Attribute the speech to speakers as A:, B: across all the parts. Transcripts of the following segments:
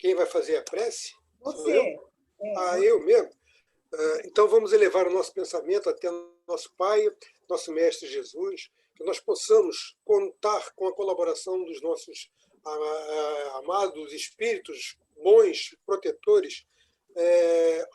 A: Quem vai fazer a prece? Sou eu?
B: Você.
A: Eu mesmo? Então vamos elevar o nosso pensamento até o nosso Pai, nosso Mestre Jesus, que nós possamos contar com a colaboração dos nossos amados espíritos bons, protetores,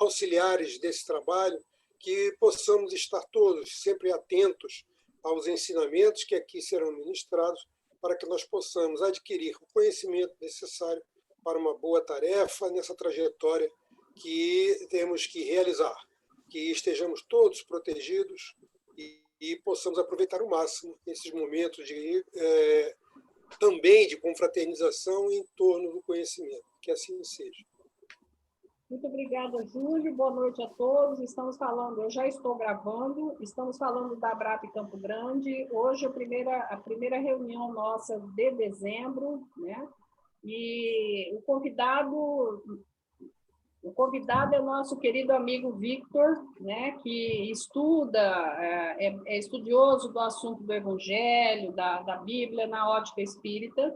A: auxiliares desse trabalho, que possamos estar todos sempre atentos aos ensinamentos que aqui serão ministrados, para que nós possamos adquirir o conhecimento necessário para uma boa tarefa nessa trajetória que temos que realizar, que estejamos todos protegidos e possamos aproveitar o máximo esses momentos também de confraternização em torno do conhecimento. Que assim seja.
B: Muito obrigada, Júlio. Boa noite a todos. Estamos falando, eu já estou gravando, estamos falando da ABRAP Campo Grande. Hoje a primeira reunião nossa de dezembro, né? E o convidado é o nosso querido amigo Victor, né, que estuda, é estudioso do assunto do Evangelho, da Bíblia, na ótica espírita,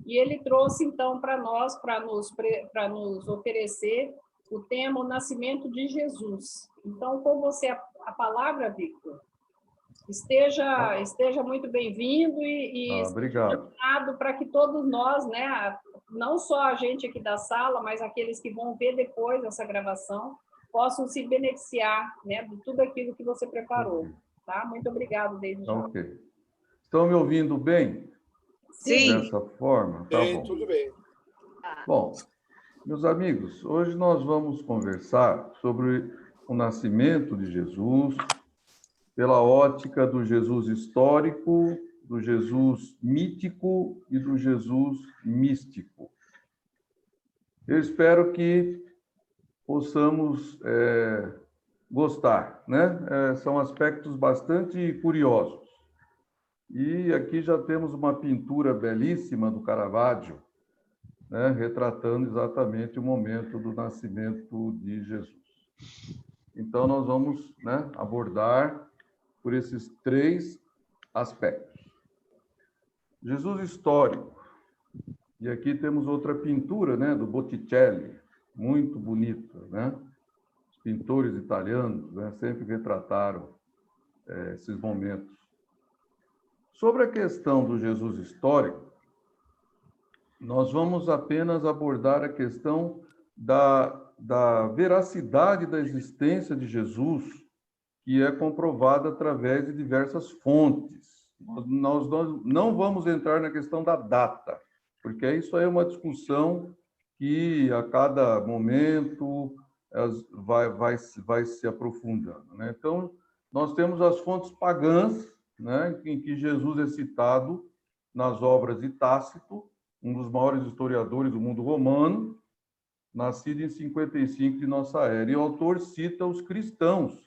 B: e ele trouxe, então, para nós, para nos oferecer o tema O Nascimento de Jesus. Então, com você a palavra, Victor. Esteja muito bem-vindo e
C: obrigado
B: para que todos nós, né, não só a gente aqui da sala, mas aqueles que vão ver depois essa gravação, possam se beneficiar, né, de tudo aquilo que você preparou. Tá? Muito obrigado, desde já.
C: Ok. Estão me ouvindo bem?
B: Sim.
C: Dessa forma? Tá bom.
A: Tudo bem.
C: Bom, meus amigos, hoje nós vamos conversar sobre o nascimento de Jesus, pela ótica do Jesus histórico, do Jesus mítico e do Jesus místico. Eu espero que possamos gostar, né? São aspectos bastante curiosos. E aqui já temos uma pintura belíssima do Caravaggio, né? Retratando exatamente o momento do nascimento de Jesus. Então, nós vamos, né, abordar por esses três aspectos. Jesus histórico. E aqui temos outra pintura, né, do Botticelli, muito bonita, né? Os pintores italianos, né, sempre retrataram esses momentos. Sobre a questão do Jesus histórico, nós vamos apenas abordar a questão da veracidade da existência de Jesus, que é comprovada através de diversas fontes. Nós não vamos entrar na questão da data, porque isso é uma discussão que a cada momento vai se aprofundando, né? Então, nós temos as fontes pagãs, né, em que Jesus é citado nas obras de Tácito, um dos maiores historiadores do mundo romano, nascido em 55 de nossa era. E o autor cita os cristãos,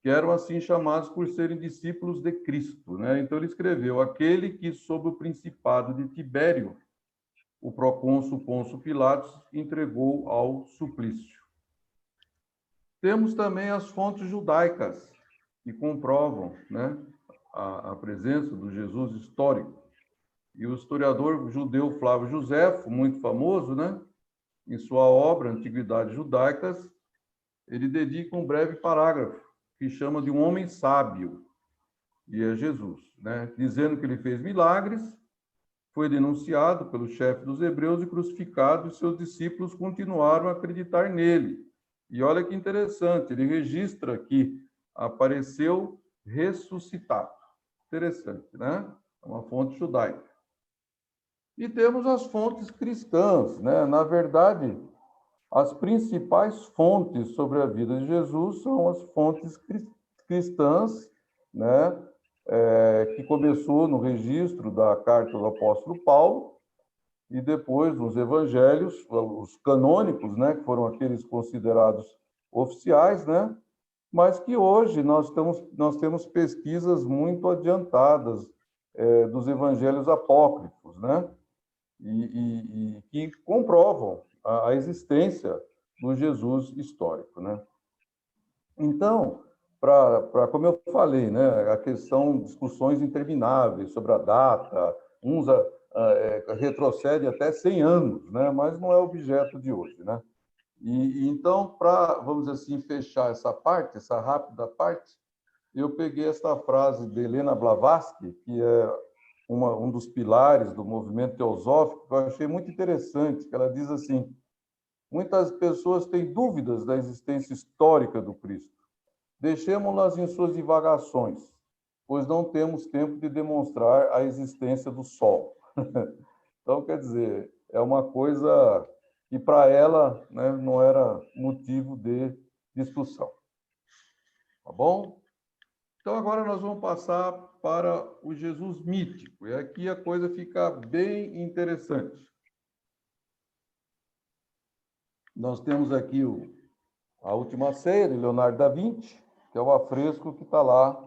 C: que eram assim chamados por serem discípulos de Cristo, né? Então ele escreveu: aquele que, sob o principado de Tibério, o procônsul Pôncio Pilatos, entregou ao suplício. Temos também as fontes judaicas, que comprovam, né, a presença do Jesus histórico. E o historiador judeu Flávio Joséfo, muito famoso, né, em sua obra Antiguidades Judaicas, ele dedica um breve parágrafo que chama de um homem sábio, e é Jesus, né, dizendo que ele fez milagres, foi denunciado pelo chefe dos hebreus e crucificado, e seus discípulos continuaram a acreditar nele. E olha que interessante, ele registra que apareceu ressuscitado. Interessante, né? É uma fonte judaica. E temos as fontes cristãs, né? Na verdade, as principais fontes sobre a vida de Jesus são as fontes cristãs, né? Que começou no registro da carta do apóstolo Paulo e depois nos evangelhos, os canônicos, né? Que foram aqueles considerados oficiais, né? Mas que hoje nós temos pesquisas muito adiantadas dos evangelhos apócrifos, né? E que comprovam a existência do Jesus histórico, né? Então, como eu falei, né, a questão, discussões intermináveis sobre a data, uns retrocede até 100 anos, né? Mas não é objeto de hoje, né? E então, para, vamos dizer assim, fechar essa parte, essa rápida parte, eu peguei esta frase de Helena Blavatsky, que é um dos pilares do movimento teosófico, que eu achei muito interessante, que ela diz assim: muitas pessoas têm dúvidas da existência histórica do Cristo. Deixemos-las em suas divagações, pois não temos tempo de demonstrar a existência do Sol. Então, quer dizer, é uma coisa que para ela, né, não era motivo de discussão. Tá bom? Então, agora nós vamos passar para o Jesus mítico. E aqui a coisa fica bem interessante. Nós temos aqui a Última Ceia, de Leonardo da Vinci, que é o afresco que está lá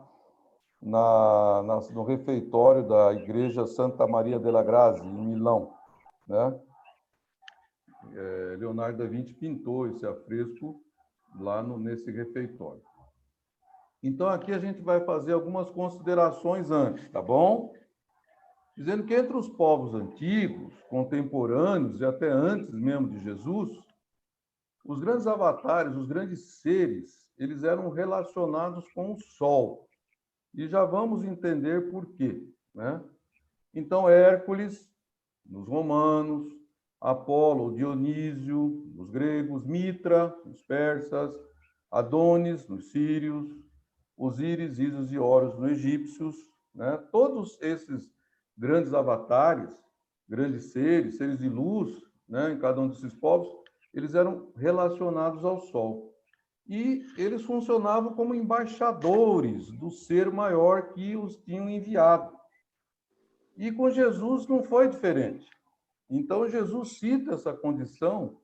C: no refeitório da Igreja Santa Maria della Grazie, em Milão, né? Leonardo da Vinci pintou esse afresco lá nesse refeitório. Então, aqui a gente vai fazer algumas considerações antes, tá bom? Dizendo que entre os povos antigos, contemporâneos e até antes mesmo de Jesus, os grandes avatares, os grandes seres, eles eram relacionados com o Sol. E já vamos entender por quê, né? Então, Hércules, nos romanos, Apolo, Dionísio, nos gregos, Mitra, nos persas, Adonis, nos sírios, Osíris, Ísis e Horus, nos egípcios, né? Todos esses grandes avatares, grandes seres, seres de luz, né, em cada um desses povos, eles eram relacionados ao Sol. E eles funcionavam como embaixadores do ser maior que os tinham enviado. E com Jesus não foi diferente. Então, Jesus cita essa condição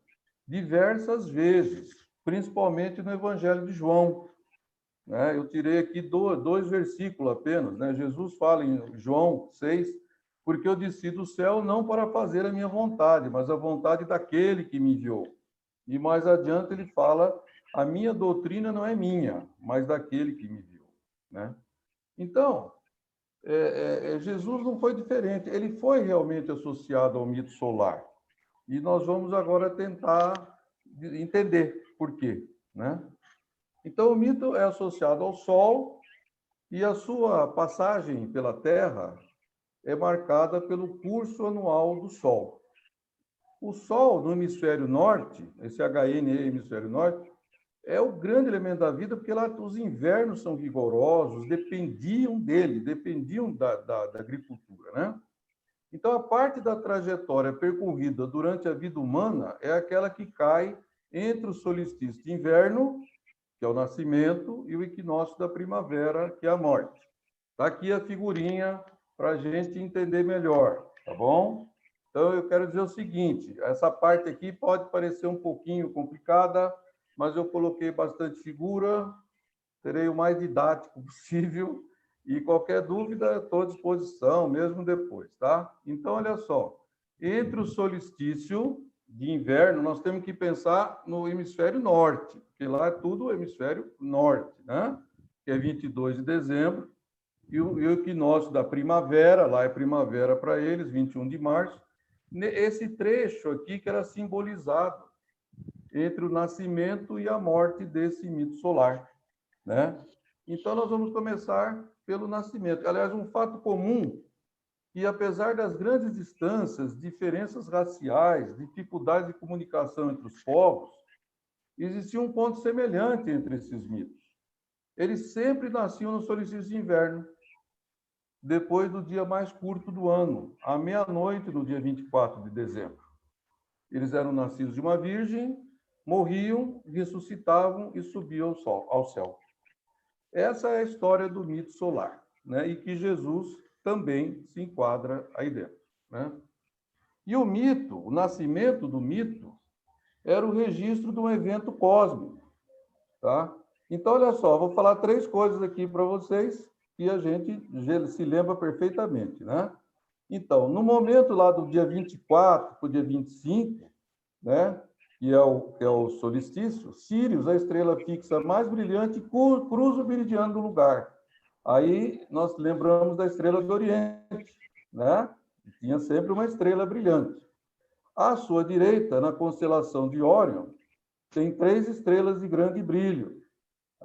C: diversas vezes, principalmente no Evangelho de João, né? Eu tirei aqui dois versículos apenas, né? Jesus fala em João 6, porque eu desci do céu não para fazer a minha vontade, mas a vontade daquele que me enviou. E mais adiante ele fala: a minha doutrina não é minha, mas daquele que me enviou, né? Então, Jesus não foi diferente, ele foi realmente associado ao mito solar. E nós vamos agora tentar entender por quê, né? Então, o mito é associado ao Sol e a sua passagem pela Terra é marcada pelo curso anual do Sol. O Sol, no hemisfério norte, esse HNE, hemisfério norte, é o grande elemento da vida, porque lá os invernos são rigorosos, dependiam dele, dependiam da agricultura, né? Então, a parte da trajetória percorrida durante a vida humana é aquela que cai entre o solstício de inverno, que é o nascimento, e o equinócio da primavera, que é a morte. Está aqui a figurinha para a gente entender melhor, tá bom? Então, eu quero dizer o seguinte: essa parte aqui pode parecer um pouquinho complicada, mas eu coloquei bastante figura, serei o mais didático possível, e qualquer dúvida, estou à disposição, mesmo depois, tá? Então, olha só, entre o solstício de inverno, nós temos que pensar no hemisfério norte, porque lá é tudo hemisfério norte, né? Que é 22 de dezembro, e o equinócio da primavera, lá é primavera para eles, 21 de março, esse trecho aqui que era simbolizado entre o nascimento e a morte desse mito solar, né? Então, nós vamos começar pelo nascimento. Aliás, um fato comum, que apesar das grandes distâncias, diferenças raciais, dificuldades de comunicação entre os povos, existia um ponto semelhante entre esses mitos. Eles sempre nasciam no solstício de inverno, depois do dia mais curto do ano, à meia-noite, no dia 24 de dezembro. Eles eram nascidos de uma virgem, morriam, ressuscitavam e subiam ao céu. Essa é a história do mito solar, né? E que Jesus também se enquadra aí dentro, né? E o mito, o nascimento do mito, era o registro de um evento cósmico, tá? Então, olha só, vou falar 3 coisas aqui para vocês que a gente se lembra perfeitamente, né? Então, no momento lá do dia 24 para o dia 25, né? Que é o solstício, Sírius, a estrela fixa mais brilhante, cruza o meridiano do lugar. Aí nós lembramos da estrela do Oriente, né? tinha sempre uma estrela brilhante. À sua direita, na constelação de Órion, tem 3 estrelas de grande brilho.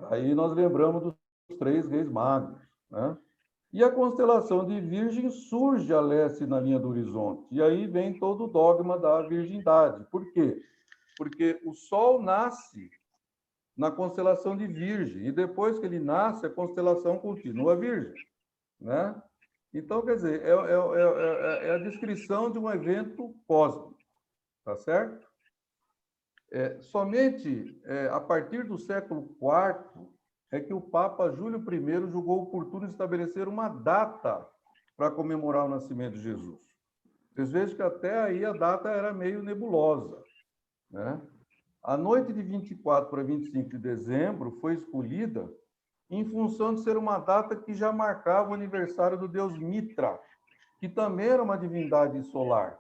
C: Aí nós lembramos dos 3 reis magos, né? E a constelação de Virgem surge a leste na linha do horizonte. E aí vem todo o dogma da virgindade. Por quê? Porque o Sol nasce na constelação de Virgem, e depois que ele nasce, a constelação continua virgem, né? Então, quer dizer, é a descrição de um evento cósmico, tá certo? Somente a partir do século IV é que o Papa Júlio I julgou oportuno estabelecer uma data para comemorar o nascimento de Jesus. Vocês vejam que até aí a data era meio nebulosa, né? A noite de 24 para 25 de dezembro foi escolhida em função de ser uma data que já marcava o aniversário do deus Mitra, que também era uma divindade solar.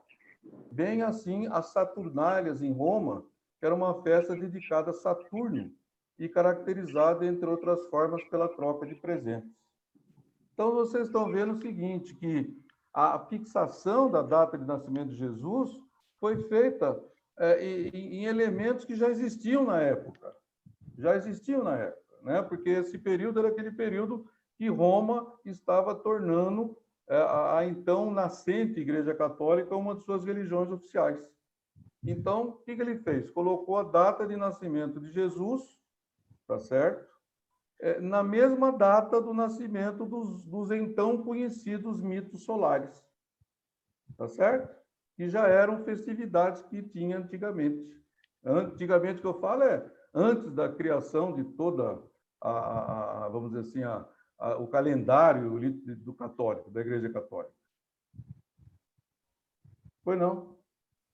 C: Bem assim, as Saturnálias em Roma, que era uma festa dedicada a Saturno e caracterizada, entre outras formas, pela troca de presentes. Então, vocês estão vendo o seguinte, que a fixação da data de nascimento de Jesus foi feita em elementos que já existiam na época. Né? Porque esse período era aquele período que Roma estava tornando a então nascente Igreja Católica uma de suas religiões oficiais. Então, o que ele fez? Colocou a data de nascimento de Jesus, tá certo? Na mesma data do nascimento dos então conhecidos mitos solares, tá certo? Que já eram festividades que tinha antigamente. Antigamente, que eu falo antes da criação de toda vamos dizer assim, o calendário do católico, da Igreja Católica. Pois não.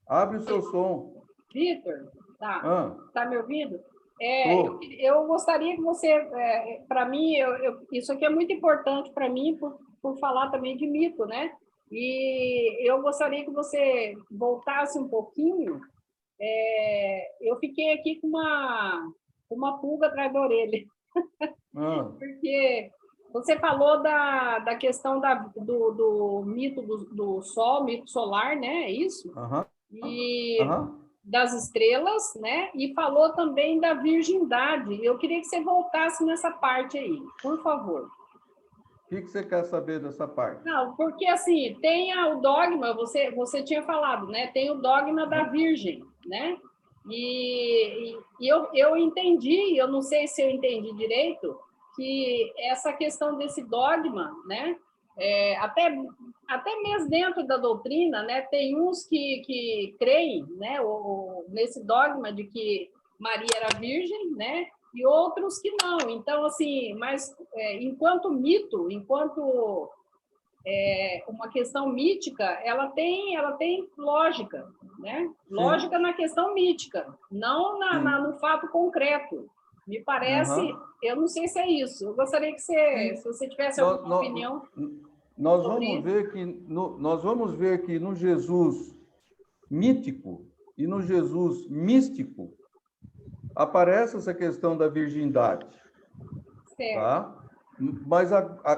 C: Abre o seu som.
B: Vitor, tá me ouvindo? Eu gostaria que você, para mim, isso aqui é muito importante para mim, por falar também de mito, né? E eu gostaria que você voltasse um pouquinho. Eu fiquei aqui com uma pulga atrás da orelha. Porque você falou da questão do mito do Sol, mito solar, né? É isso? E das estrelas, né? E falou também da virgindade. Eu queria que você voltasse nessa parte aí, por favor.
C: O que você quer saber dessa parte?
B: Não, porque assim, tem o dogma, você tinha falado, né? Tem o dogma da Virgem, né? E eu entendi, eu não sei se eu entendi direito, que essa questão desse dogma, né? Até mesmo dentro da doutrina, né? Tem uns que creem, né? Nesse dogma de que Maria era virgem, né? E outros que não. Então, assim, mas enquanto mito, enquanto uma questão mítica, ela tem lógica, né? Lógica na questão mítica, não no fato concreto. Me parece, eu não sei se é isso. Eu gostaria que se você tivesse alguma opinião.
C: Nós vamos ver que no Jesus mítico e no Jesus místico aparece essa questão da virgindade.
B: Certo.
C: Tá? Mas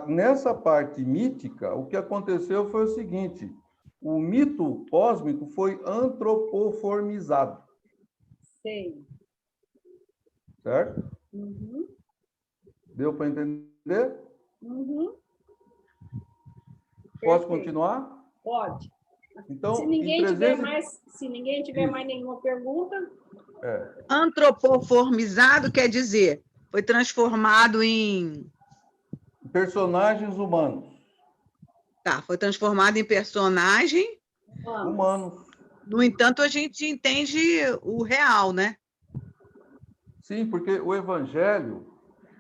C: nessa parte mítica, o que aconteceu foi o seguinte: o mito cósmico foi antropoformizado.
B: Sei.
C: Certo?
B: Uhum.
C: Deu para entender?
B: Uhum.
C: Posso continuar?
B: Pode.
C: Então,
B: se ninguém tiver mais nenhuma pergunta.
D: Antropoformizado quer dizer, foi transformado em
C: personagens humanos.
D: Tá, foi transformado em personagem
C: humano.
D: No entanto, a gente entende o real, né?
C: Sim, porque o evangelho,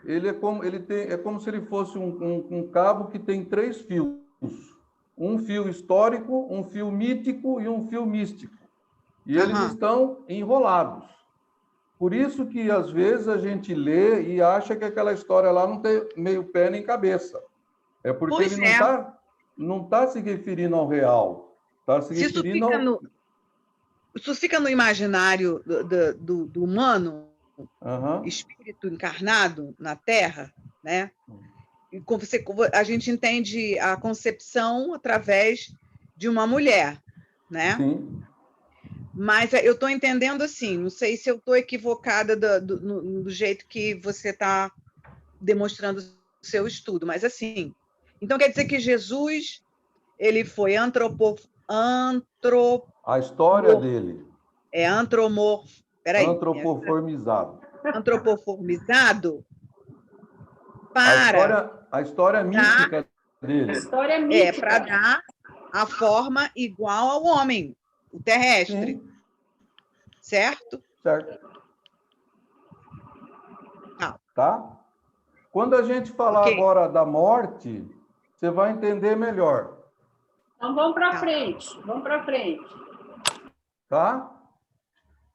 C: é como se ele fosse um cabo que tem 3 fios. Um fio histórico, um fio mítico e um fio místico. E eles estão enrolados. Por isso que, às vezes, a gente lê e acha que aquela história lá não tem meio pé nem cabeça. É porque ele não está se referindo ao real. Está se referindo ao...
D: Isso fica no imaginário do humano, espírito encarnado na Terra, né? E a gente entende a concepção através de uma mulher, né?
C: Sim.
D: Mas eu estou entendendo assim, não sei se eu estou equivocada do jeito que você está demonstrando o seu estudo, mas assim, então quer dizer que Jesus, ele foi
C: A história dele, antropoformizado.
D: Antropoformizado
C: A
D: para
C: história mística dele.
B: História mítica.
D: para dar a forma igual ao homem, o terrestre,
C: Sim,
D: certo?
C: certo.
D: Ah,
C: Tá? Quando a gente falar
D: ok.
C: agora da morte, você vai entender melhor.
B: Então vamos para
D: Tá.
B: frente, vamos para frente.
C: Tá?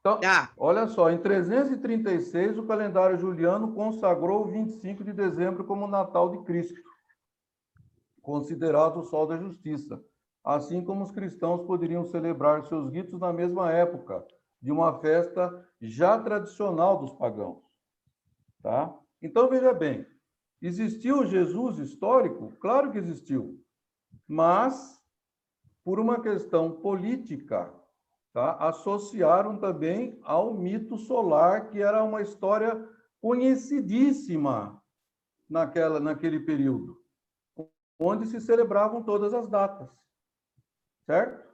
C: Então,
D: Tá.
C: olha só, em 336, o calendário juliano consagrou o 25 de dezembro como o Natal de Cristo, considerado o sol da justiça, assim como os cristãos poderiam celebrar seus ritos na mesma época, de uma festa já tradicional dos pagãos. Tá? Então, veja bem, existiu o Jesus histórico? Claro que existiu, mas por uma questão política, tá? Associaram também ao mito solar, que era uma história conhecidíssima naquele período, onde se celebravam todas as datas, certo?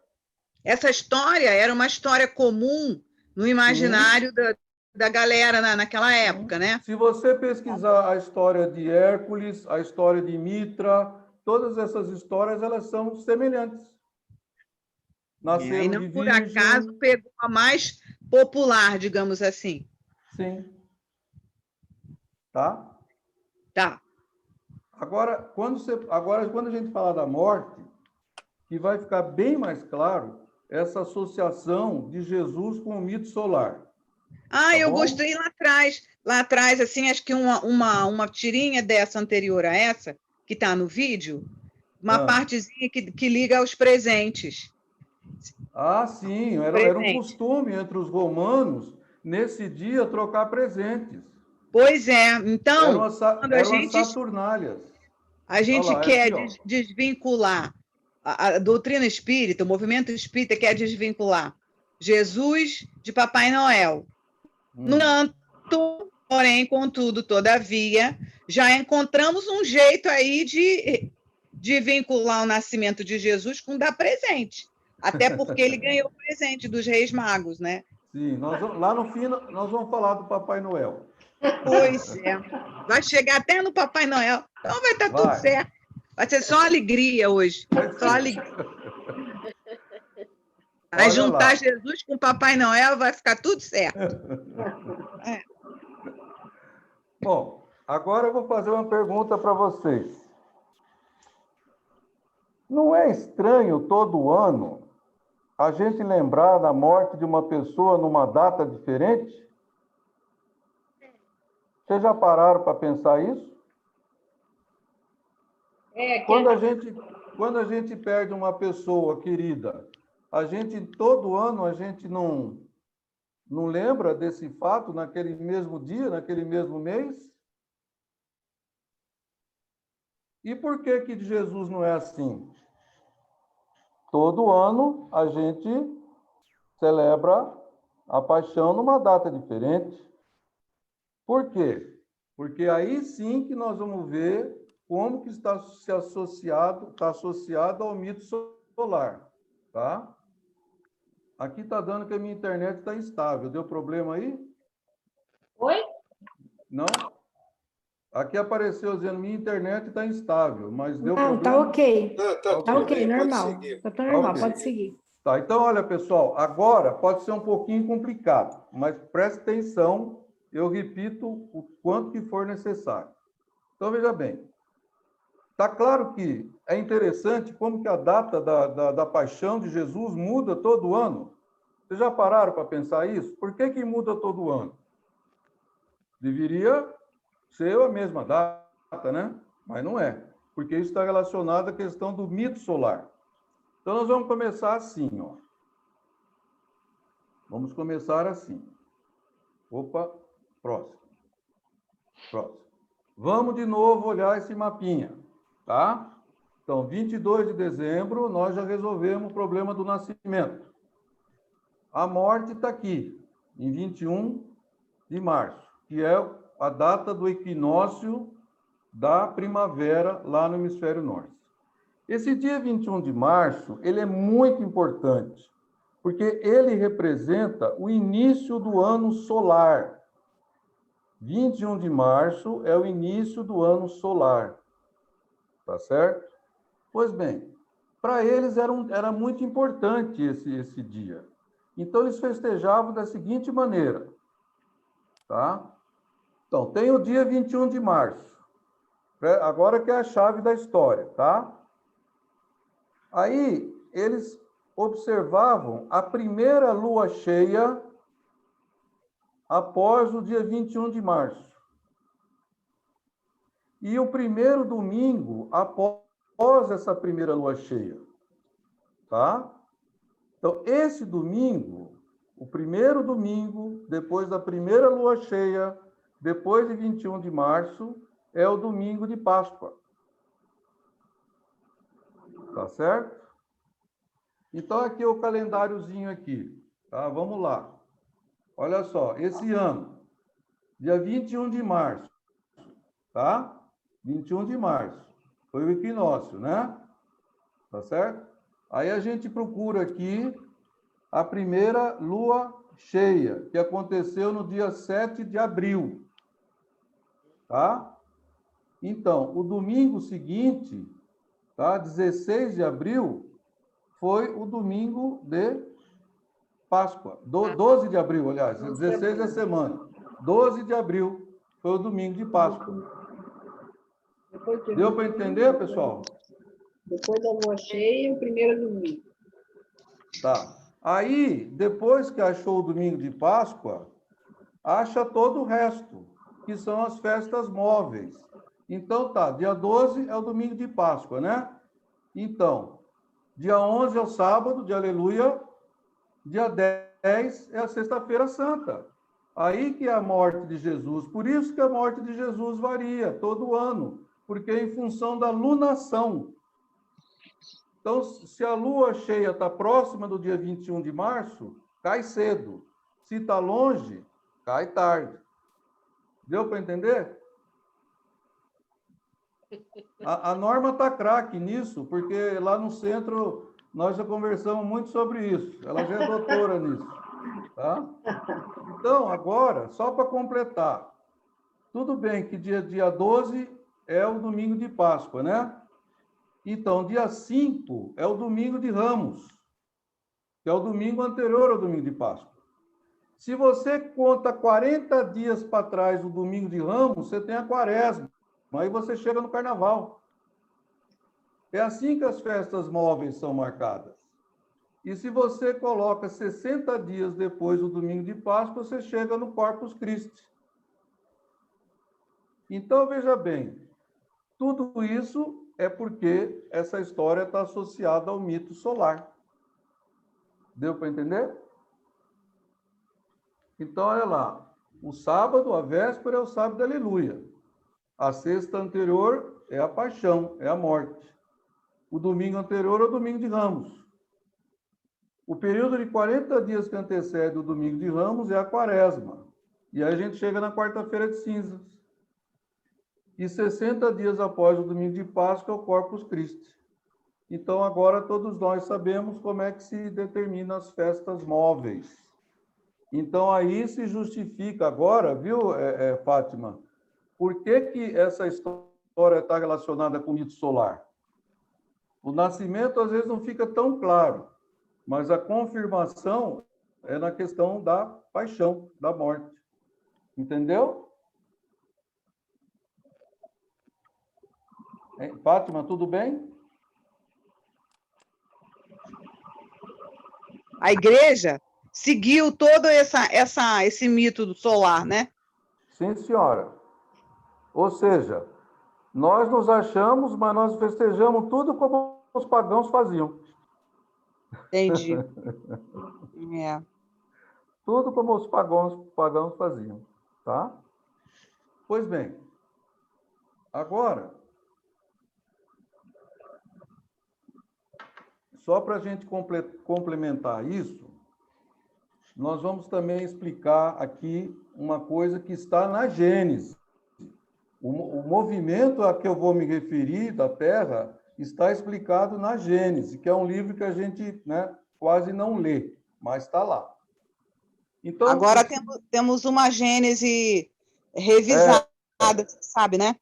D: Essa história era uma história comum no imaginário da galera naquela época, né?
C: Se você pesquisar a história de Hércules, a história de Mitra, todas essas histórias, elas são semelhantes.
D: E
C: Nasceram
D: não
C: de
D: por
C: virgem.
D: acaso pegou a mais popular, digamos assim.
C: Sim. Tá?
D: Tá.
C: Agora, quando a gente falar da morte, que vai ficar bem mais claro essa associação de Jesus com o mito solar.
D: Ah,
C: Tá
D: eu
C: bom?
D: gostei lá atrás. Lá atrás, assim, acho que uma tirinha dessa anterior a essa, que está no vídeo, uma partezinha que liga aos presentes.
C: Ah, sim, era um costume entre os romanos, nesse dia, trocar presentes.
D: Pois é. Então, quando
C: Eram as Saturnálias.
D: a gente
C: Olha lá,
D: quer
C: aqui, ó.
D: desvincular a doutrina espírita, o movimento espírita quer desvincular Jesus de Papai Noel. No entanto, porém, contudo, todavia, já encontramos um jeito aí de vincular o nascimento de Jesus com dar presente. Até porque ele ganhou o presente dos Reis Magos, né?
C: Sim, lá no fim nós vamos falar do Papai Noel.
D: Pois é. Vai chegar até no Papai Noel. Então vai estar tudo certo. Vai ser só alegria hoje. Só alegria. Vai juntar Jesus com o Papai Noel, vai ficar tudo certo. É.
C: Bom, agora eu vou fazer uma pergunta para vocês. Não é estranho todo ano a gente lembrar da morte de uma pessoa numa data diferente? Vocês já pararam para pensar isso? Quando a gente perde uma pessoa querida, todo ano a gente não lembra desse fato naquele mesmo dia, naquele mesmo mês? E por que que de Jesus não é assim? Todo ano a gente celebra a paixão numa data diferente. Por quê? Porque aí sim que nós vamos ver como que está associado ao mito solar, tá? Aqui está dando que a minha internet está instável. Deu problema aí?
B: Oi?
C: Não? Aqui apareceu dizendo minha internet está instável, mas deu
E: Não,
C: problema?
E: tá ok.
C: Tá
E: ok, normal. Tá normal, pode seguir.
C: Tá, então, olha, pessoal, agora pode ser um pouquinho complicado, mas preste atenção, eu repito o quanto que for necessário. Então, veja bem, está claro que é interessante como que a data da paixão de Jesus muda todo ano. Vocês já pararam para pensar isso? Por que que muda todo ano? Deveria ser a mesma data, né? Mas não é, porque isso está relacionado à questão do mito solar. Então, nós vamos começar assim, ó. Vamos começar assim. Opa, próximo. Próximo. Vamos de novo olhar esse mapinha, tá? Então, 22 de dezembro, nós já resolvemos o problema do nascimento. A morte está aqui, em 21 de março, que é a data do equinócio da primavera lá no hemisfério norte. Esse dia 21 de março, ele é muito importante, porque ele representa o início do ano solar. 21 de março é o início do ano solar. Tá certo? Pois bem, para eles era muito importante esse dia. Então, eles festejavam da seguinte maneira. Tá? Então, tem o dia 21 de março. Agora que é a chave da história, tá? Aí, eles observavam a primeira lua cheia após o dia 21 de março. E o primeiro domingo após essa primeira lua cheia. Tá? Então, esse domingo, o primeiro domingo, depois da primeira lua cheia, depois de 21 de março, é o domingo de Páscoa. Tá certo? Então, aqui é o calendáriozinho aqui. Tá? Vamos lá. Olha só, esse ano, dia 21 de março, tá? 21 de março, foi o equinócio, né? Tá certo? Aí a gente procura aqui a primeira lua cheia, que aconteceu no dia 7 de abril, tá? Então, o domingo seguinte, tá? 16 de abril, foi o domingo de Páscoa. 12 de abril, aliás, 16 da semana. 12 de abril foi o domingo de Páscoa. Deu para entender, pessoal?
B: Depois da lua cheia, o primeiro domingo.
C: Tá. Aí, depois que achou o domingo de Páscoa, acha todo o resto, que são as festas móveis. Então, tá, dia 12 é o domingo de Páscoa, né? Então, dia 11 é o sábado, de Aleluia. Dia 10 é a Sexta-feira Santa. Aí que é a morte de Jesus. Por isso que a morte de Jesus varia todo ano, porque é em função da lunação. Então, se a lua cheia está próxima do dia 21 de março, cai cedo. Se está longe, cai tarde. Deu para entender? A Norma está craque nisso, porque lá no centro nós já conversamos muito sobre isso. Ela já é doutora nisso. Tá? Então, agora, só para completar. Tudo bem que dia 12 é o domingo de Páscoa, né? Então, dia 5 é o domingo de Ramos, que é o domingo anterior ao domingo de Páscoa. Se você conta 40 dias para trás do domingo de Ramos, você tem a quaresma. Aí você chega no carnaval. É assim que as festas móveis são marcadas. E se você coloca 60 dias depois do domingo de Páscoa, você chega no Corpus Christi. Então, veja bem, tudo isso é porque essa história está associada ao mito solar. Deu para entender? Então, olha lá. O sábado, a véspera, é o sábado da Aleluia. A sexta anterior é a paixão, é a morte. O domingo anterior é o domingo de Ramos. O período de 40 dias que antecede o domingo de Ramos é a quaresma. E aí a gente chega na quarta-feira de cinzas. E 60 dias após o domingo de Páscoa é o Corpus Christi. Então, agora todos nós sabemos como é que se determina as festas móveis. Então, aí se justifica agora, viu, Fátima, por que essa história está relacionada com o mito solar? O nascimento, às vezes, não fica tão claro, mas a confirmação é na questão da paixão, da morte. Entendeu? Fátima, tudo bem?
D: A igreja seguiu todo esse mito do solar, né?
C: Sim, senhora. Ou seja, nós nos achamos, mas nós festejamos tudo como os pagãos faziam.
D: Entendi. É.
C: Tudo como os pagãos faziam, tá? Pois bem, agora, só para a gente complementar isso, nós vamos também explicar aqui uma coisa que está na Gênesis. O movimento a que eu vou me referir da Terra está explicado na Gênesis, que é um livro que a gente, né, quase não lê, mas está lá. Então,
D: agora temos uma Gênese revisada, sabe, né?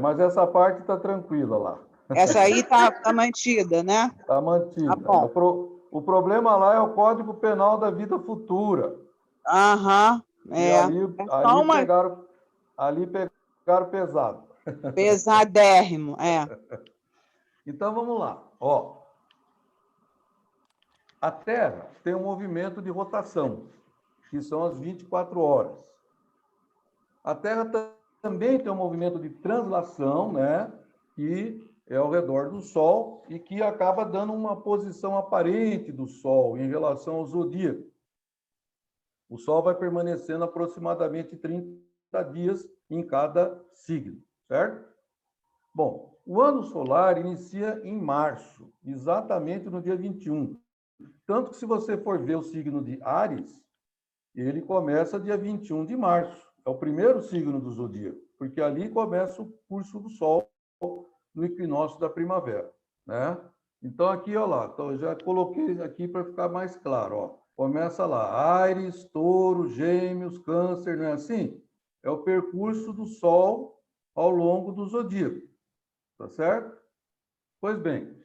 C: Mas essa parte está tranquila lá.
D: Essa aí está mantida, né?
C: Está mantida.
D: Tá bom.
C: O problema lá é o Código Penal da Vida Futura.
D: Aham,
C: E ali pegaram pesado.
D: Pesadérrimo,
C: Então, vamos lá. Ó, a Terra tem um movimento de rotação, que são as 24 horas. A Terra também tem um movimento de translação, né? Que é ao redor do Sol e que acaba dando uma posição aparente do Sol em relação ao zodíaco. O Sol vai permanecendo aproximadamente 30 dias em cada signo, certo? Bom, o ano solar inicia em março, exatamente no dia 21. Tanto que se você for ver o signo de Áries, ele começa dia 21 de março. É o primeiro signo do zodíaco, porque ali começa o curso do Sol no equinócio da primavera, né? Então, aqui, ó lá, então, eu já coloquei aqui para ficar mais claro, ó. Começa lá, Áries, Touro, Gêmeos, Câncer, não é assim? É o percurso do Sol ao longo do zodíaco, tá certo? Pois bem,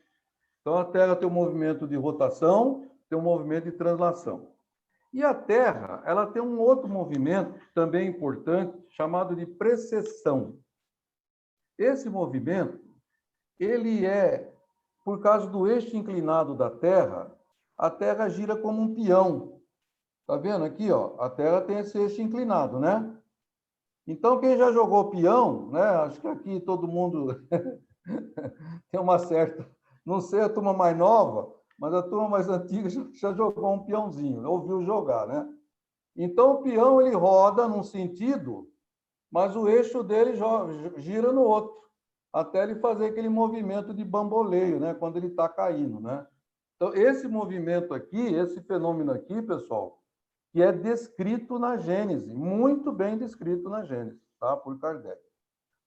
C: então a Terra tem um movimento de rotação, tem um movimento de translação. E a Terra, ela tem um outro movimento também importante, chamado de precessão. Esse movimento, ele é, por causa do eixo inclinado da Terra, a Terra gira como um peão. Tá vendo aqui, ó? A Terra tem esse eixo inclinado, né? Então, quem já jogou peão, né? Acho que aqui todo mundo tem uma certa... Não sei a turma mais nova, mas a turma mais antiga já jogou um peãozinho, ouviu jogar, né? Então, o peão, ele roda num sentido, mas o eixo dele gira no outro, até ele fazer aquele movimento de bamboleio, né? Quando ele está caindo, né? Então, esse movimento aqui, esse fenômeno aqui, pessoal, que é descrito na Gênese, muito bem descrito na Gênese, tá? Por Kardec.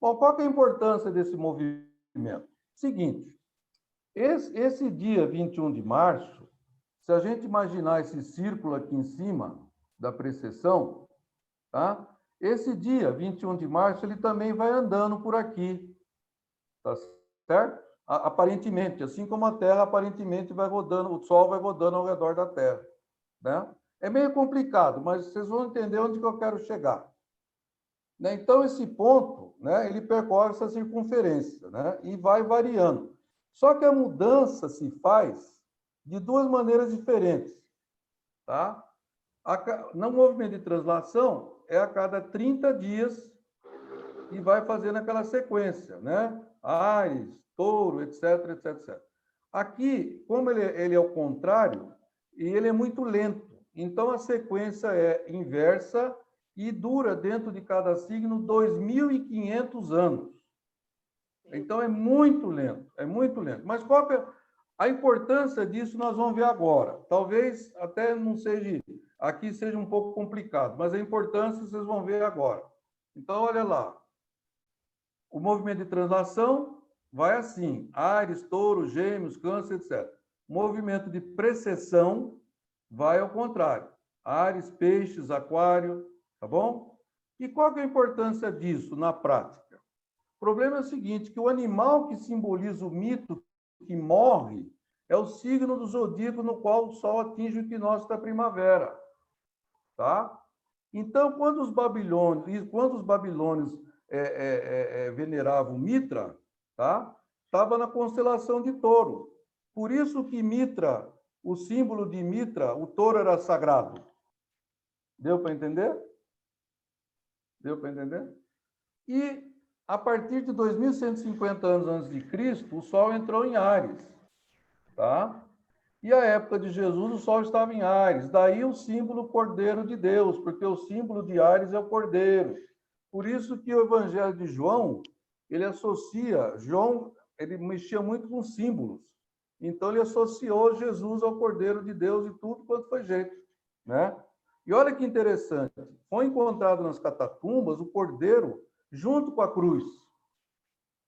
C: Bom, qual que é a importância desse movimento? Seguinte, esse dia 21 de março, se a gente imaginar esse círculo aqui em cima da precessão, tá? Esse dia 21 de março, ele também vai andando por aqui, tá certo? Aparentemente, assim como a Terra aparentemente vai rodando, o Sol vai rodando ao redor da Terra, né? É meio complicado, mas vocês vão entender onde que eu quero chegar. Né? Então, esse ponto, né, ele percorre essa circunferência, né, e vai variando. Só que a mudança se faz de duas maneiras diferentes. Tá? No movimento de translação, é a cada 30 dias e vai fazendo aquela sequência, né? Áries, Touro, etc, etc, etc. Aqui, como ele é o contrário, e ele é muito lento, então a sequência é inversa e dura dentro de cada signo 2.500 anos. Então é muito lento, é muito lento. Mas qual que é a importância disso? Nós vamos ver agora. Talvez até não seja, aqui seja um pouco complicado, mas a importância vocês vão ver agora. Então, olha lá. O movimento de translação vai assim: Áries, Touro, Gêmeos, Câncer, etc. O movimento de precessão vai ao contrário: Áries, Peixes, Aquário, tá bom? E qual que é a importância disso na prática? O problema é o seguinte, que o animal que simboliza o mito que morre é o signo do zodíaco no qual o Sol atinge o equinócio da primavera, tá? Então, quando os babilônios veneravam Mitra, tá? Estava na constelação de Touro. Por isso que Mitra, o símbolo de Mitra, o touro era sagrado. Deu para entender? Deu para entender? E a partir de 2150 anos antes de Cristo, o Sol entrou em Áries, tá? E a época de Jesus, o Sol estava em Áries. Daí o símbolo Cordeiro de Deus, porque o símbolo de Áries é o Cordeiro. Por isso que o Evangelho de João, ele associa, João, ele mexia muito com símbolos. Então, ele associou Jesus ao Cordeiro de Deus e tudo quanto foi jeito, né? E olha que interessante, foi encontrado nas catatumbas o Cordeiro junto com a cruz,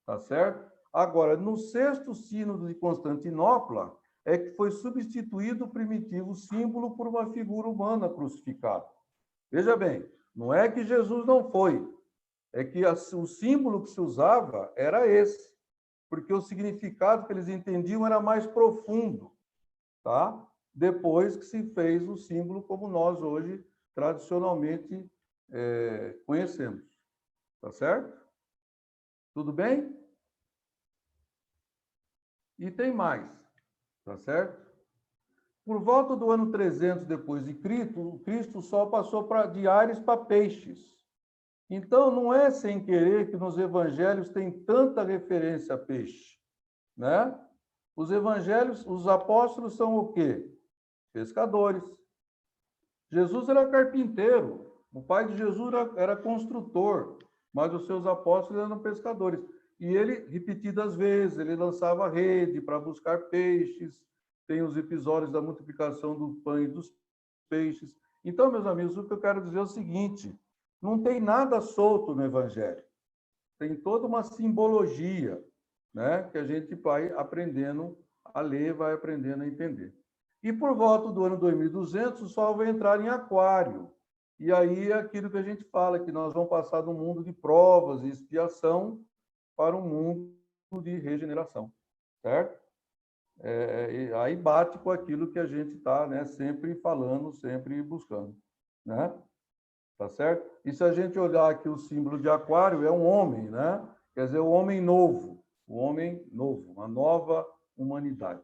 C: tá certo? Agora, no sexto sínodo de Constantinopla, é que foi substituído o primitivo símbolo por uma figura humana crucificada. Veja bem, não é que Jesus não foi, é que o símbolo que se usava era esse, porque o significado que eles entendiam era mais profundo, tá? Depois que se fez o símbolo como nós hoje tradicionalmente conhecemos, tá certo? Tudo bem? E tem mais, tá certo? Por volta do ano 300 depois de Cristo, o sol passou de ares para peixes. Então, não é sem querer que nos evangelhos tem tanta referência a peixe, né? Os evangelhos, os apóstolos são o quê? Pescadores. Jesus era carpinteiro, o pai de Jesus era construtor, mas os seus apóstolos eram pescadores. E ele, repetidas vezes, ele lançava rede para buscar peixes, tem os episódios da multiplicação do pão e dos peixes. Então, meus amigos, o que eu quero dizer é o seguinte, não tem nada solto no Evangelho. Tem toda uma simbologia, né, que a gente vai aprendendo a ler, vai aprendendo a entender. E por volta do ano 2200, o Sol vai entrar em Aquário. E aí é aquilo que a gente fala, que nós vamos passar de um mundo de provas e expiação para um mundo de regeneração, certo? Aí bate com aquilo que a gente está, né, sempre falando, sempre buscando, né? Tá certo? E se a gente olhar aqui o símbolo de Aquário, é um homem, né? Quer dizer, o homem novo, uma nova humanidade,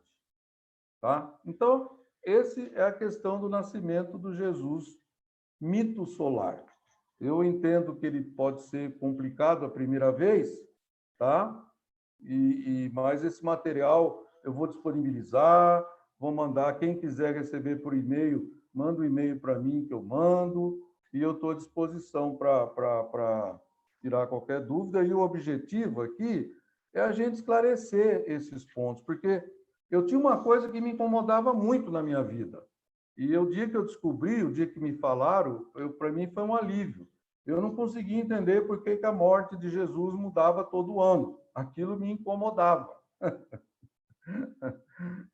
C: tá? Então, esse é a questão do nascimento do Jesus mito solar. Eu entendo que ele pode ser complicado a primeira vez, tá? Mas esse material eu vou disponibilizar, vou mandar, quem quiser receber por e-mail, manda um e-mail para mim que eu mando, e eu estou à disposição para tirar qualquer dúvida. E o objetivo aqui é a gente esclarecer esses pontos, porque eu tinha uma coisa que me incomodava muito na minha vida. E o dia que eu descobri, o dia que me falaram, para mim foi um alívio. Eu não conseguia entender por que a morte de Jesus mudava todo ano. Aquilo me incomodava.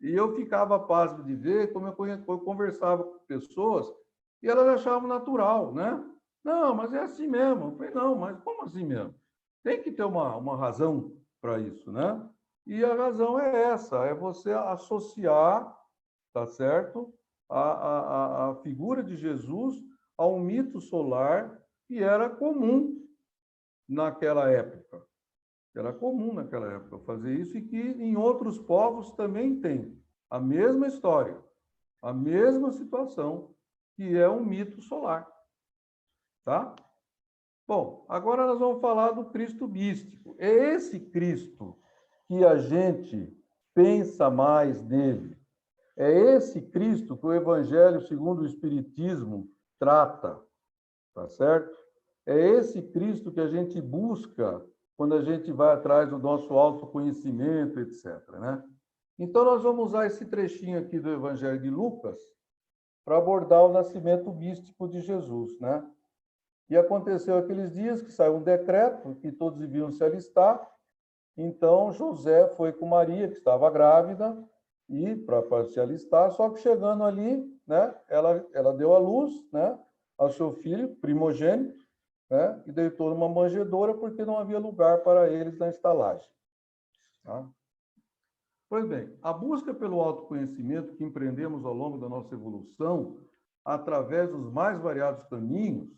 C: E eu ficava pasmo de ver como eu conversava com pessoas e elas achavam natural, né? Não, mas é assim mesmo. Eu falei, não, mas como assim mesmo? Tem que ter uma razão para isso, né? E a razão é essa, é você associar, tá certo? A figura de Jesus ao mito solar que era comum naquela época. Era comum naquela época fazer isso e que em outros povos também tem a mesma história, a mesma situação, que é um mito solar. Tá? Bom, agora nós vamos falar do Cristo místico. É esse Cristo que a gente pensa mais nele. É esse Cristo que o Evangelho segundo o Espiritismo trata, tá certo? É esse Cristo que a gente busca quando a gente vai atrás do nosso autoconhecimento, etc., né? Então, nós vamos usar esse trechinho aqui do Evangelho de Lucas para abordar o nascimento místico de Jesus, né? E aconteceu aqueles dias que saiu um decreto que todos deviam se alistar. Então, José foi com Maria, que estava grávida, e para se alistar, só que chegando ali, né, ela deu à luz, né, ao seu filho primogênito, né, e deitou numa manjedoura porque não havia lugar para eles na estalagem. Tá? Pois bem, a busca pelo autoconhecimento que empreendemos ao longo da nossa evolução, através dos mais variados caminhos,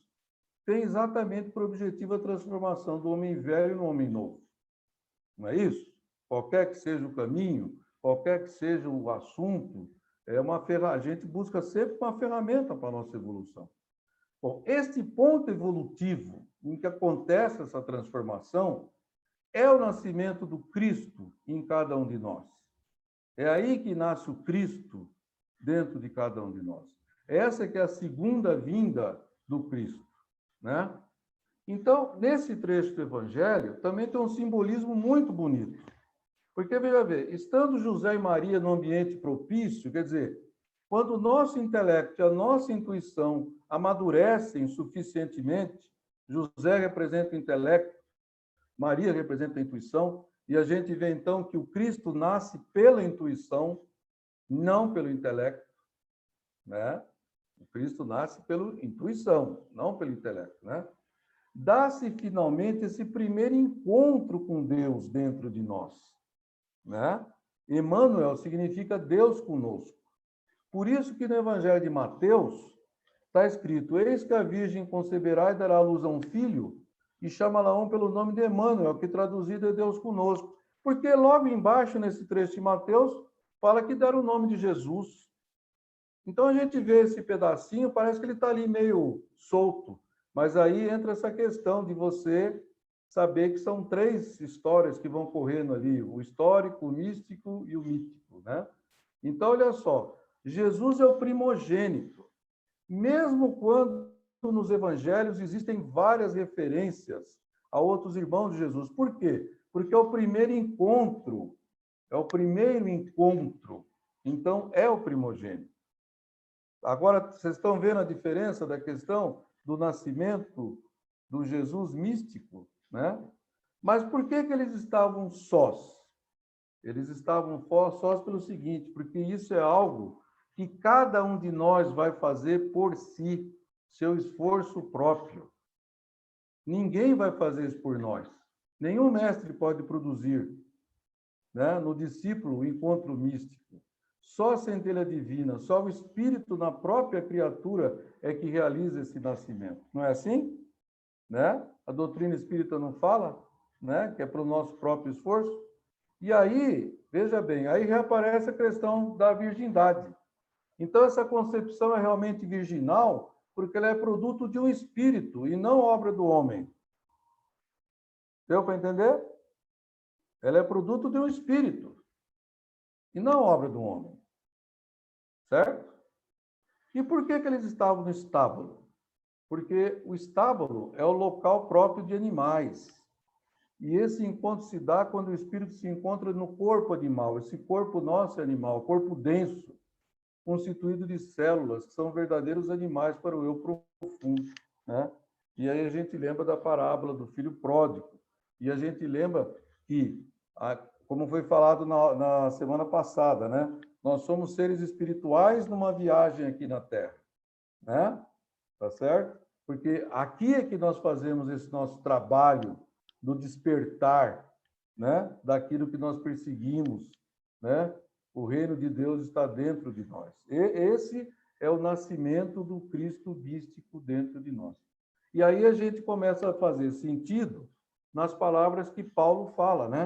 C: tem exatamente por objetivo a transformação do homem velho no homem novo. Não é isso? Qualquer que seja o caminho, qualquer que seja o assunto, a gente busca sempre uma ferramenta para a nossa evolução. Bom, este ponto evolutivo em que acontece essa transformação é o nascimento do Cristo em cada um de nós. É aí que nasce o Cristo dentro de cada um de nós. Essa que é a segunda vinda do Cristo, né? Então, nesse trecho do Evangelho, também tem um simbolismo muito bonito. Porque, veja bem, estando José e Maria no ambiente propício, quer dizer, quando o nosso intelecto e a nossa intuição amadurecem suficientemente, José representa o intelecto, Maria representa a intuição, e a gente vê então que o Cristo nasce pela intuição, não pelo intelecto, né? O Cristo nasce pela intuição, não pelo intelecto, né? Dá-se finalmente esse primeiro encontro com Deus dentro de nós, né? Emmanuel significa Deus conosco. Por isso que no Evangelho de Mateus está escrito: eis que a Virgem conceberá e dará à luz a um filho, e chama-la pelo nome de Emmanuel, que traduzido é Deus conosco. Porque logo embaixo, nesse trecho de Mateus, fala que deram o nome de Jesus. Então a gente vê esse pedacinho, parece que ele está ali meio solto, mas aí entra essa questão de você saber que são 3 histórias que vão correndo ali: o histórico, o místico e o mítico, né? Então, olha só, Jesus é o primogênito, mesmo quando nos evangelhos existem várias referências a outros irmãos de Jesus. Por quê? Porque é o primeiro encontro, então é o primogênito. Agora, vocês estão vendo a diferença da questão do nascimento do Jesus místico, né? Mas por que eles estavam sós? Eles estavam sós pelo seguinte: porque isso é algo que cada um de nós vai fazer por si, seu esforço próprio. Ninguém vai fazer isso por nós. Nenhum mestre pode produzir, né, no discípulo o encontro místico. Só a centelha divina, só o Espírito na própria criatura é que realiza esse nascimento. Não é assim? Né? A doutrina espírita não fala, né, que é para o nosso próprio esforço? E aí, veja bem, aí reaparece a questão da virgindade. Então, essa concepção é realmente virginal porque ela é produto de um espírito e não obra do homem. Deu para entender? Ela é produto de um espírito e não obra do homem. Certo? E por que eles estavam no estábulo? Porque o estábulo é o local próprio de animais. E esse encontro se dá quando o espírito se encontra no corpo animal. Esse corpo nosso é animal, corpo denso, constituído de células, que são verdadeiros animais para o eu profundo, né? E aí a gente lembra da parábola do filho pródigo. E a gente lembra que, como foi falado na semana passada, né? Nós somos seres espirituais numa viagem aqui na Terra, né? Tá certo? Porque aqui é que nós fazemos esse nosso trabalho do despertar, né? Daquilo que nós perseguimos, né? O reino de Deus está dentro de nós. E esse é o nascimento do Cristo místico dentro de nós. E aí a gente começa a fazer sentido nas palavras que Paulo fala, né?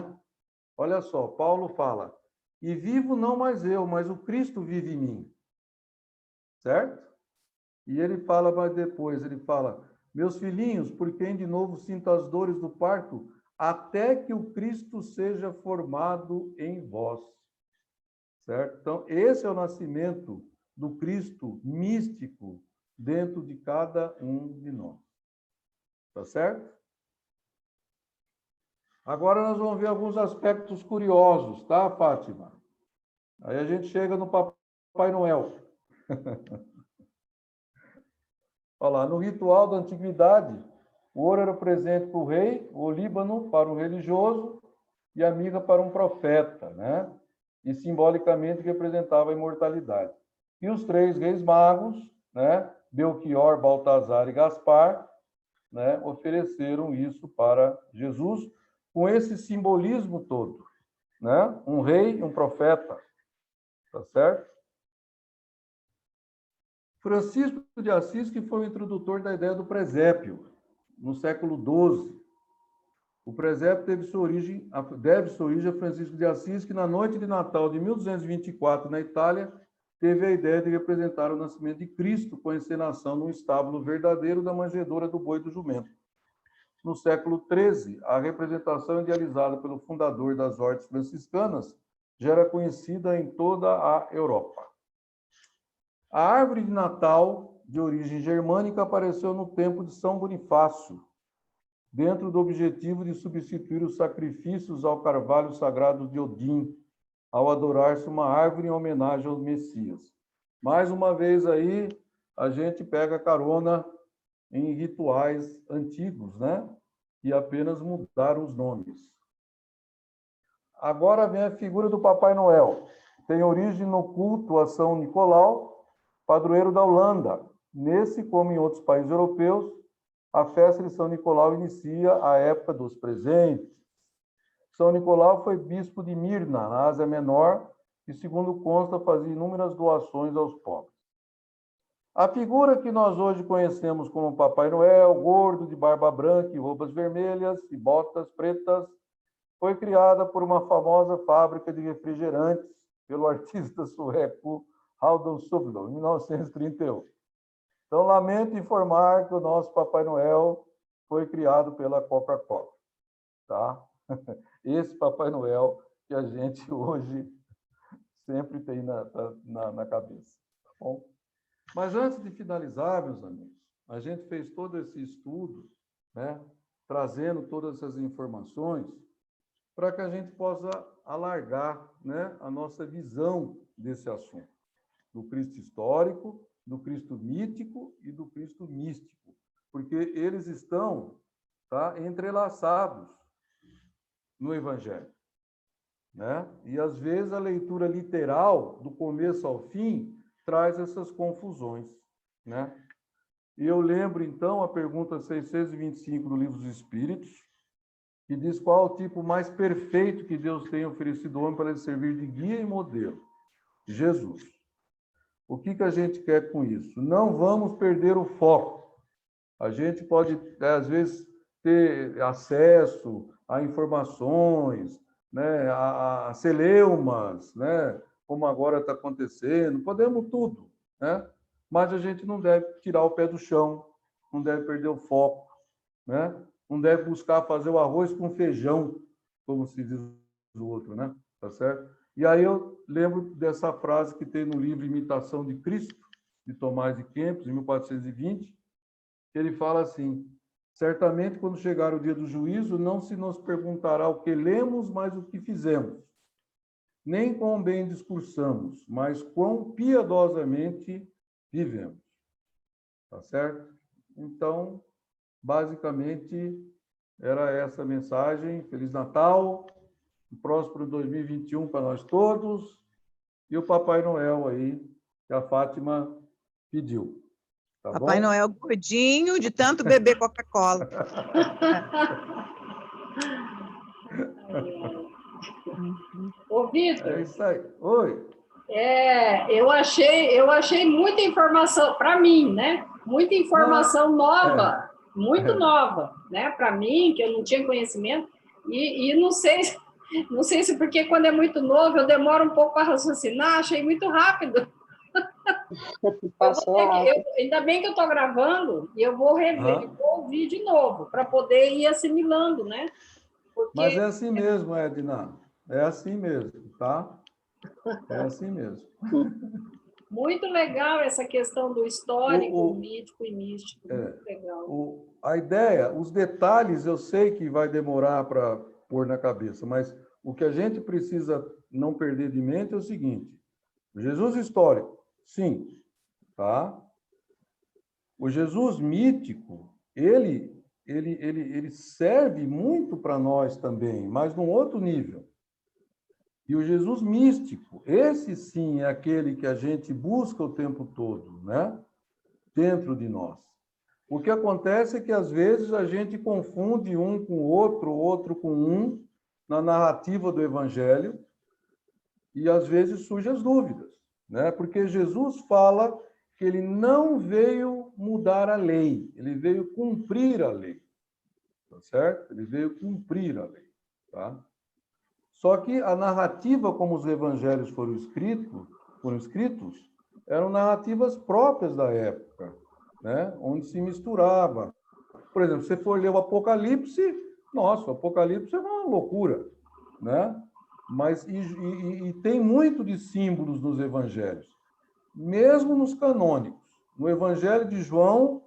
C: Olha só, Paulo fala: e vivo não mais eu, mas o Cristo vive em mim. Certo? E ele fala mais depois, ele fala: meus filhinhos, por quem de novo sinto as dores do parto, até que o Cristo seja formado em vós. Certo? Então, esse é o nascimento do Cristo místico dentro de cada um de nós. Tá certo? Agora nós vamos ver alguns aspectos curiosos, tá, Fátima? Aí a gente chega no Papai Noel. Olha lá, no ritual da antiguidade, o ouro era o presente para o rei, o olíbano para um religioso e a mirra para um profeta, né? E simbolicamente representava a imortalidade. E os 3 reis magos, né, Belchior, Baltazar e Gaspar, né, ofereceram isso para Jesus, com esse simbolismo todo, né? Um rei e um profeta, tá certo? Francisco de Assis, que foi o introdutor da ideia do presépio, no século XII. O presépio deve sua origem a Francisco de Assis, que na noite de Natal de 1224, na Itália, teve a ideia de representar o nascimento de Cristo com a encenação num estábulo verdadeiro da manjedoura do boi do jumento. No século XIII, a representação idealizada pelo fundador das ordens franciscanas já era conhecida em toda a Europa. A árvore de Natal, de origem germânica, apareceu no tempo de São Bonifácio, dentro do objetivo de substituir os sacrifícios ao carvalho sagrado de Odin, ao adorar-se uma árvore em homenagem ao Messias. Mais uma vez aí, a gente pega carona em rituais antigos, né? E apenas mudaram os nomes. Agora vem a figura do Papai Noel. Tem origem no culto a São Nicolau, padroeiro da Holanda. Nesse, como em outros países europeus, a festa de São Nicolau inicia a época dos presentes. São Nicolau foi bispo de Mirna, na Ásia Menor, e, segundo consta, fazia inúmeras doações aos pobres. A figura que nós hoje conhecemos como Papai Noel, gordo, de barba branca e roupas vermelhas e botas pretas, foi criada por uma famosa fábrica de refrigerantes pelo artista sueco Haldon Sundblom, em 1931. Então, lamento informar que o nosso Papai Noel foi criado pela Coca-Cola. Tá? Esse Papai Noel que a gente hoje sempre tem na cabeça. Tá bom? Mas antes de finalizar, meus amigos, a gente fez todo esse estudo, né, trazendo todas essas informações para que a gente possa alargar, né, a nossa visão desse assunto, do Cristo histórico, do Cristo mítico e do Cristo místico, porque eles estão, tá, entrelaçados no Evangelho, né? E, às vezes, a leitura literal, do começo ao fim, traz essas confusões, né? E eu lembro, então, a pergunta 625 do Livro dos Espíritos, que diz qual o tipo mais perfeito que Deus tem oferecido ao homem para ele servir de guia e modelo. Jesus. O que a gente quer com isso? Não vamos perder o foco. A gente pode, às vezes, ter acesso a informações, né, a celeumas, né, como agora está acontecendo, podemos tudo, né? Mas a gente não deve tirar o pé do chão, não deve perder o foco, né? Não deve buscar fazer o arroz com feijão, como se diz o outro, né? Tá certo? E aí eu lembro dessa frase que tem no livro Imitação de Cristo, de Tomás de Kempis, em 1420, que ele fala assim: certamente, quando chegar o dia do juízo, não se nos perguntará o que lemos, mas o que fizemos. Nem quão bem discursamos, mas quão piedosamente vivemos. Tá certo? Então, basicamente, era essa a mensagem. Feliz Natal, um próspero 2021 para nós todos, e o Papai Noel aí, que a Fátima pediu. Tá
D: Papai
C: bom?
D: Noel gordinho, de tanto beber Coca-Cola.
B: Ô, Vitor.
C: É isso aí. Oi.
B: Eu achei muita informação, para mim, né? Muita informação nova, muito nova, né? Para mim, que eu não tinha conhecimento, e não sei se porque quando é muito novo eu demoro um pouco para raciocinar, achei muito rápido. Ainda bem que eu estou gravando e eu vou rever, vou ouvir de novo, para poder ir assimilando, né?
C: Porque... Mas é assim mesmo, Edna. É assim mesmo, tá? É assim mesmo.
B: Muito legal essa questão do histórico, mítico e místico. Muito legal.
C: A ideia, os detalhes, eu sei que vai demorar para pôr na cabeça, mas o que a gente precisa não perder de mente é o seguinte: o Jesus histórico, sim, tá? O Jesus mítico, ele serve muito para nós também, mas num outro nível. E o Jesus místico, esse sim é aquele que a gente busca o tempo todo, né? Dentro de nós. O que acontece é que, às vezes, a gente confunde um com o outro com um, na narrativa do Evangelho, e, às vezes, surgem as dúvidas, né? Porque Jesus fala que ele não veio mudar a lei, ele veio cumprir a lei, tá certo? Ele veio cumprir a lei, tá? Só que a narrativa como os evangelhos foram escritos, eram narrativas próprias da época, né? Onde se misturava. Por exemplo, se você for ler o Apocalipse, nossa, o Apocalipse é uma loucura, né? Mas e tem muito de símbolos nos evangelhos, mesmo nos canônicos. No Evangelho de João,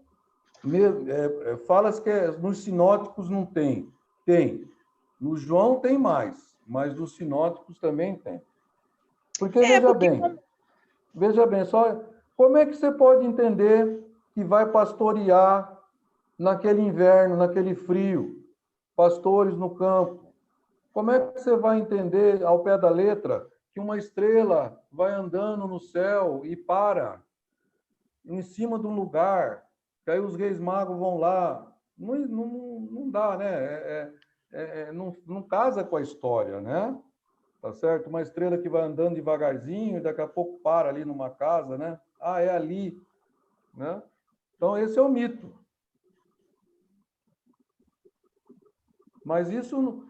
C: Fala-se que nos sinóticos não tem. Tem. No João tem mais, mas nos sinóticos também tem. Porque, veja bem, só como é que você pode entender que vai pastorear naquele inverno, naquele frio, pastores no campo? Como é que você vai entender, ao pé da letra, que uma estrela vai andando no céu e para em cima de um lugar, que aí os reis magos vão lá? Não dá, né? Não casa com a história, né? Tá certo? Uma estrela que vai andando devagarzinho e daqui a pouco para ali numa casa, né? Ah, é ali, né? Então, esse é o mito. Mas isso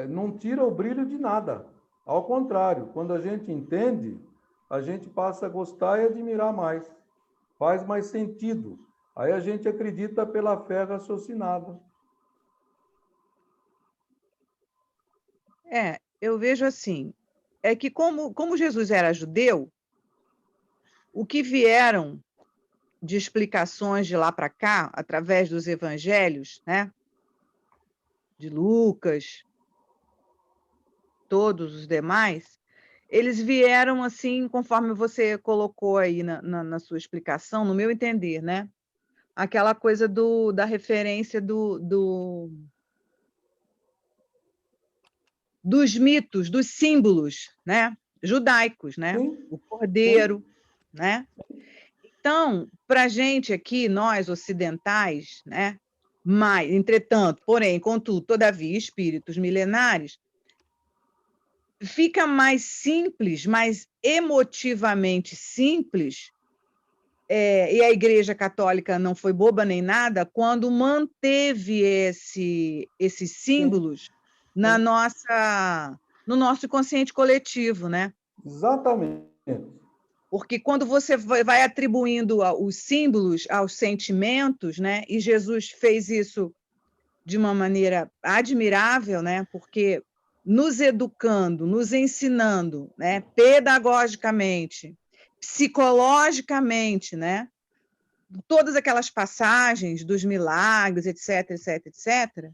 C: não tira o brilho de nada. Ao contrário, quando a gente entende, a gente passa a gostar e admirar mais. Faz mais sentido. Aí a gente acredita pela fé raciocinada.
D: Eu vejo assim, é que como Jesus era judeu, o que vieram de explicações de lá para cá, através dos evangelhos, né? De Lucas, todos os demais, eles vieram assim, conforme você colocou aí na sua explicação, no meu entender, né? Aquela coisa da referência dos mitos, dos símbolos, né? Judaicos, né?
C: Sim.
D: O cordeiro, né? Então, para a gente aqui, nós ocidentais, né? Mas, entretanto, porém, contudo, todavia, espíritos milenares, fica mais simples, mais emotivamente simples, e a Igreja Católica não foi boba nem nada, quando manteve esses símbolos no nosso consciente coletivo, né?
C: Exatamente.
D: Porque quando você vai atribuindo os símbolos aos sentimentos, né? E Jesus fez isso de uma maneira admirável, né? Porque nos educando, nos ensinando, né? Pedagogicamente, psicologicamente, né? Todas aquelas passagens dos milagres, etc, etc, etc,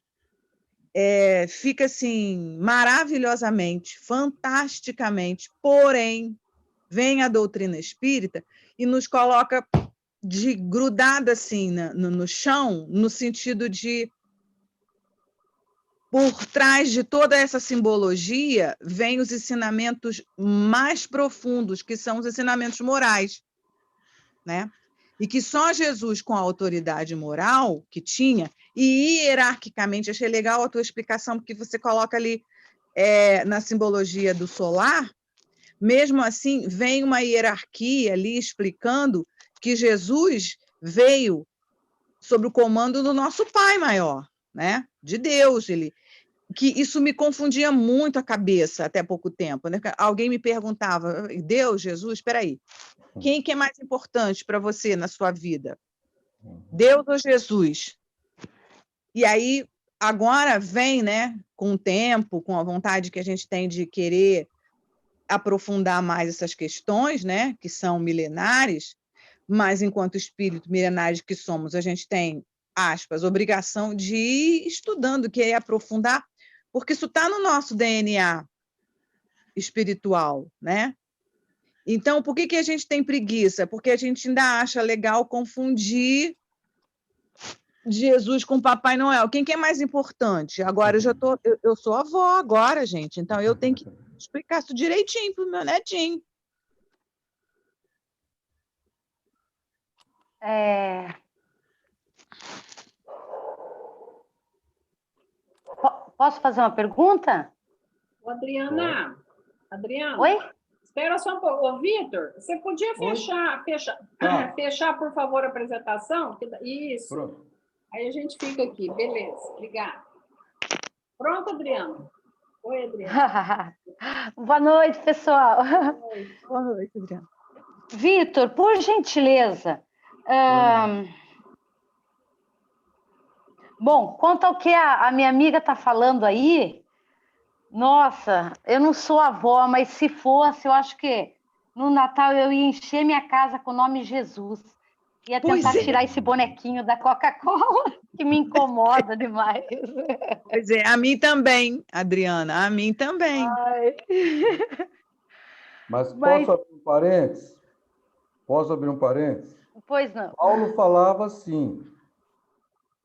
D: fica assim maravilhosamente, fantasticamente, porém vem a doutrina espírita e nos coloca grudada assim no chão, no sentido de, por trás de toda essa simbologia, vem os ensinamentos mais profundos, que são os ensinamentos morais, né? E que só Jesus, com a autoridade moral que tinha, e hierarquicamente, achei legal a tua explicação, porque você coloca ali na simbologia do solar, mesmo assim, vem uma hierarquia ali explicando que Jesus veio sob o comando do nosso Pai maior, né? De Deus. Que isso me confundia muito a cabeça até pouco tempo, né? Alguém me perguntava, Deus, Jesus, espera aí, quem que é mais importante para você na sua vida? Deus ou Jesus? E aí, agora vem, né, com o tempo, com a vontade que a gente tem de querer aprofundar mais essas questões, né, que são milenares, mas enquanto espírito milenares que somos, a gente tem, aspas, obrigação de ir estudando, querer aprofundar, porque isso está no nosso DNA espiritual, né? Então, por que a gente tem preguiça? Porque a gente ainda acha legal confundir Jesus com Papai Noel. Quem que é mais importante? Agora eu sou avó agora, gente, então eu tenho que explicar isso direitinho para o meu netinho.
F: Posso fazer uma pergunta?
B: Adriana.
F: Oi?
B: Espera só um pouco. Ô, Vitor, você podia fechar, por favor, a apresentação? Isso.
C: Pronto.
B: Aí a gente fica aqui. Beleza. Obrigada. Pronto, Adriana? Oi, Adriana.
F: Boa noite, pessoal.
D: Boa noite, Adriana.
F: Vitor, por gentileza. Bom, quanto ao que a minha amiga está falando aí, nossa, eu não sou avó, mas se fosse, eu acho que no Natal eu ia encher minha casa com o nome Jesus. Ia tentar tirar esse bonequinho da Coca-Cola, que me incomoda demais.
D: Pois é, a mim também, Adriana, a mim também.
F: Ai.
C: Mas posso abrir um parênteses? Posso abrir um parênteses?
F: Pois não.
C: Paulo falava assim: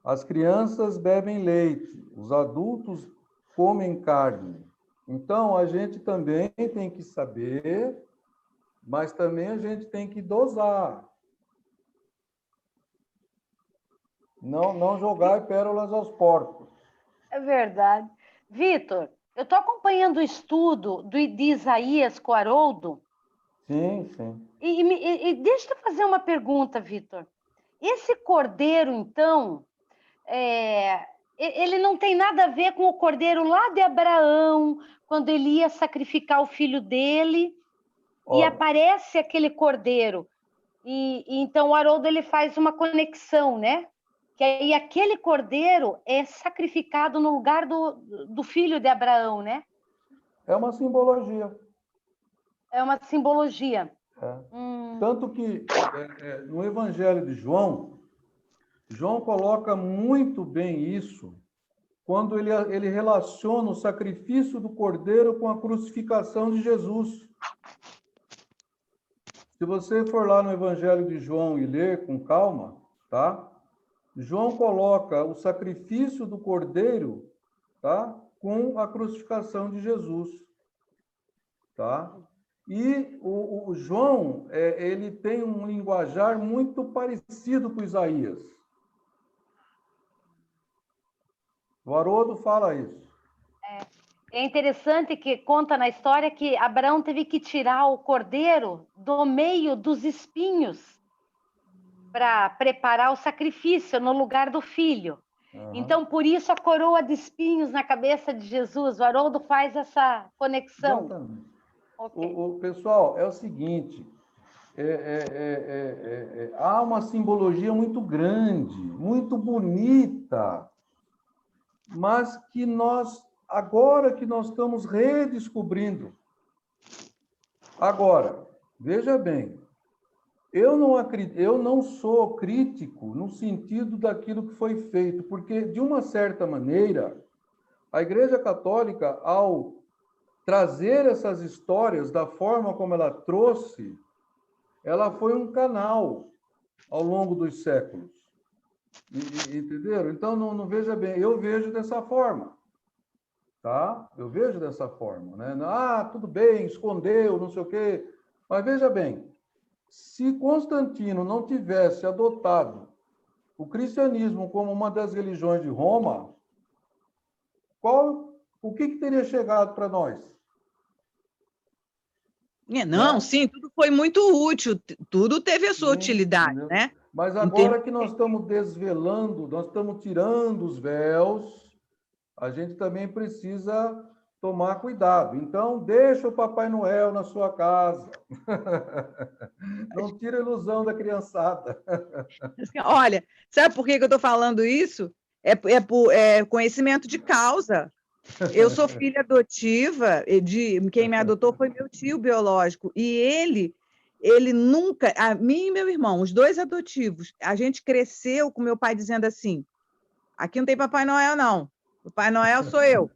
C: as crianças bebem leite, os adultos comem carne. Então, a gente também tem que saber, mas também a gente tem que dosar. Não jogar pérolas aos porcos.
F: É verdade. Vitor, eu estou acompanhando o estudo de Isaías com o Haroldo.
C: Sim, sim.
F: E deixa eu fazer uma pergunta, Vitor. Esse cordeiro, então, ele não tem nada a ver com o cordeiro lá de Abraão, quando ele ia sacrificar o filho dele, e aparece aquele cordeiro. E então o Haroldo ele faz uma conexão, né? Que aí aquele cordeiro é sacrificado no lugar do filho de Abraão, né?
C: É uma simbologia.
F: É uma simbologia.
C: Tanto que no Evangelho de João, João coloca muito bem isso quando ele relaciona o sacrifício do cordeiro com a crucificação de Jesus. Se você for lá no Evangelho de João e ler com calma, tá? João coloca o sacrifício do cordeiro, tá? Com a crucificação de Jesus, tá? E o João, ele tem um linguajar muito parecido com Isaías. O Haroldo fala isso.
F: É interessante que conta na história que Abraão teve que tirar o cordeiro do meio dos espinhos para preparar o sacrifício no lugar do filho. Então, por isso, a coroa de espinhos na cabeça de Jesus. O Haroldo faz essa conexão.
C: Exatamente.
F: Okay.
C: Pessoal, é o seguinte, há uma simbologia muito grande, muito bonita, mas que agora que nós estamos redescobrindo. Agora, veja bem, eu não sou crítico no sentido daquilo que foi feito, porque, de uma certa maneira, a Igreja Católica, ao trazer essas histórias da forma como ela trouxe, ela foi um canal ao longo dos séculos. Entenderam? Então, não veja bem, eu vejo dessa forma. Tá? Eu vejo dessa forma, né? Tudo bem, escondeu, não sei o quê. Mas veja bem, se Constantino não tivesse adotado o cristianismo como uma das religiões de Roma, o que teria chegado para nós?
D: Não, sim, tudo foi muito útil, tudo teve a sua utilidade, né?
C: Mas agora que nós estamos desvelando, nós estamos tirando os véus, a gente também precisa tomar cuidado. Então, deixa o Papai Noel na sua casa. Não tira a ilusão da criançada.
D: Olha, sabe por que eu estou falando isso? Por conhecimento de causa. Eu sou filha adotiva, quem me adotou foi meu tio biológico, e ele nunca, a mim e meu irmão, os dois adotivos, a gente cresceu com meu pai dizendo assim, aqui não tem Papai Noel, não. Papai Noel sou eu.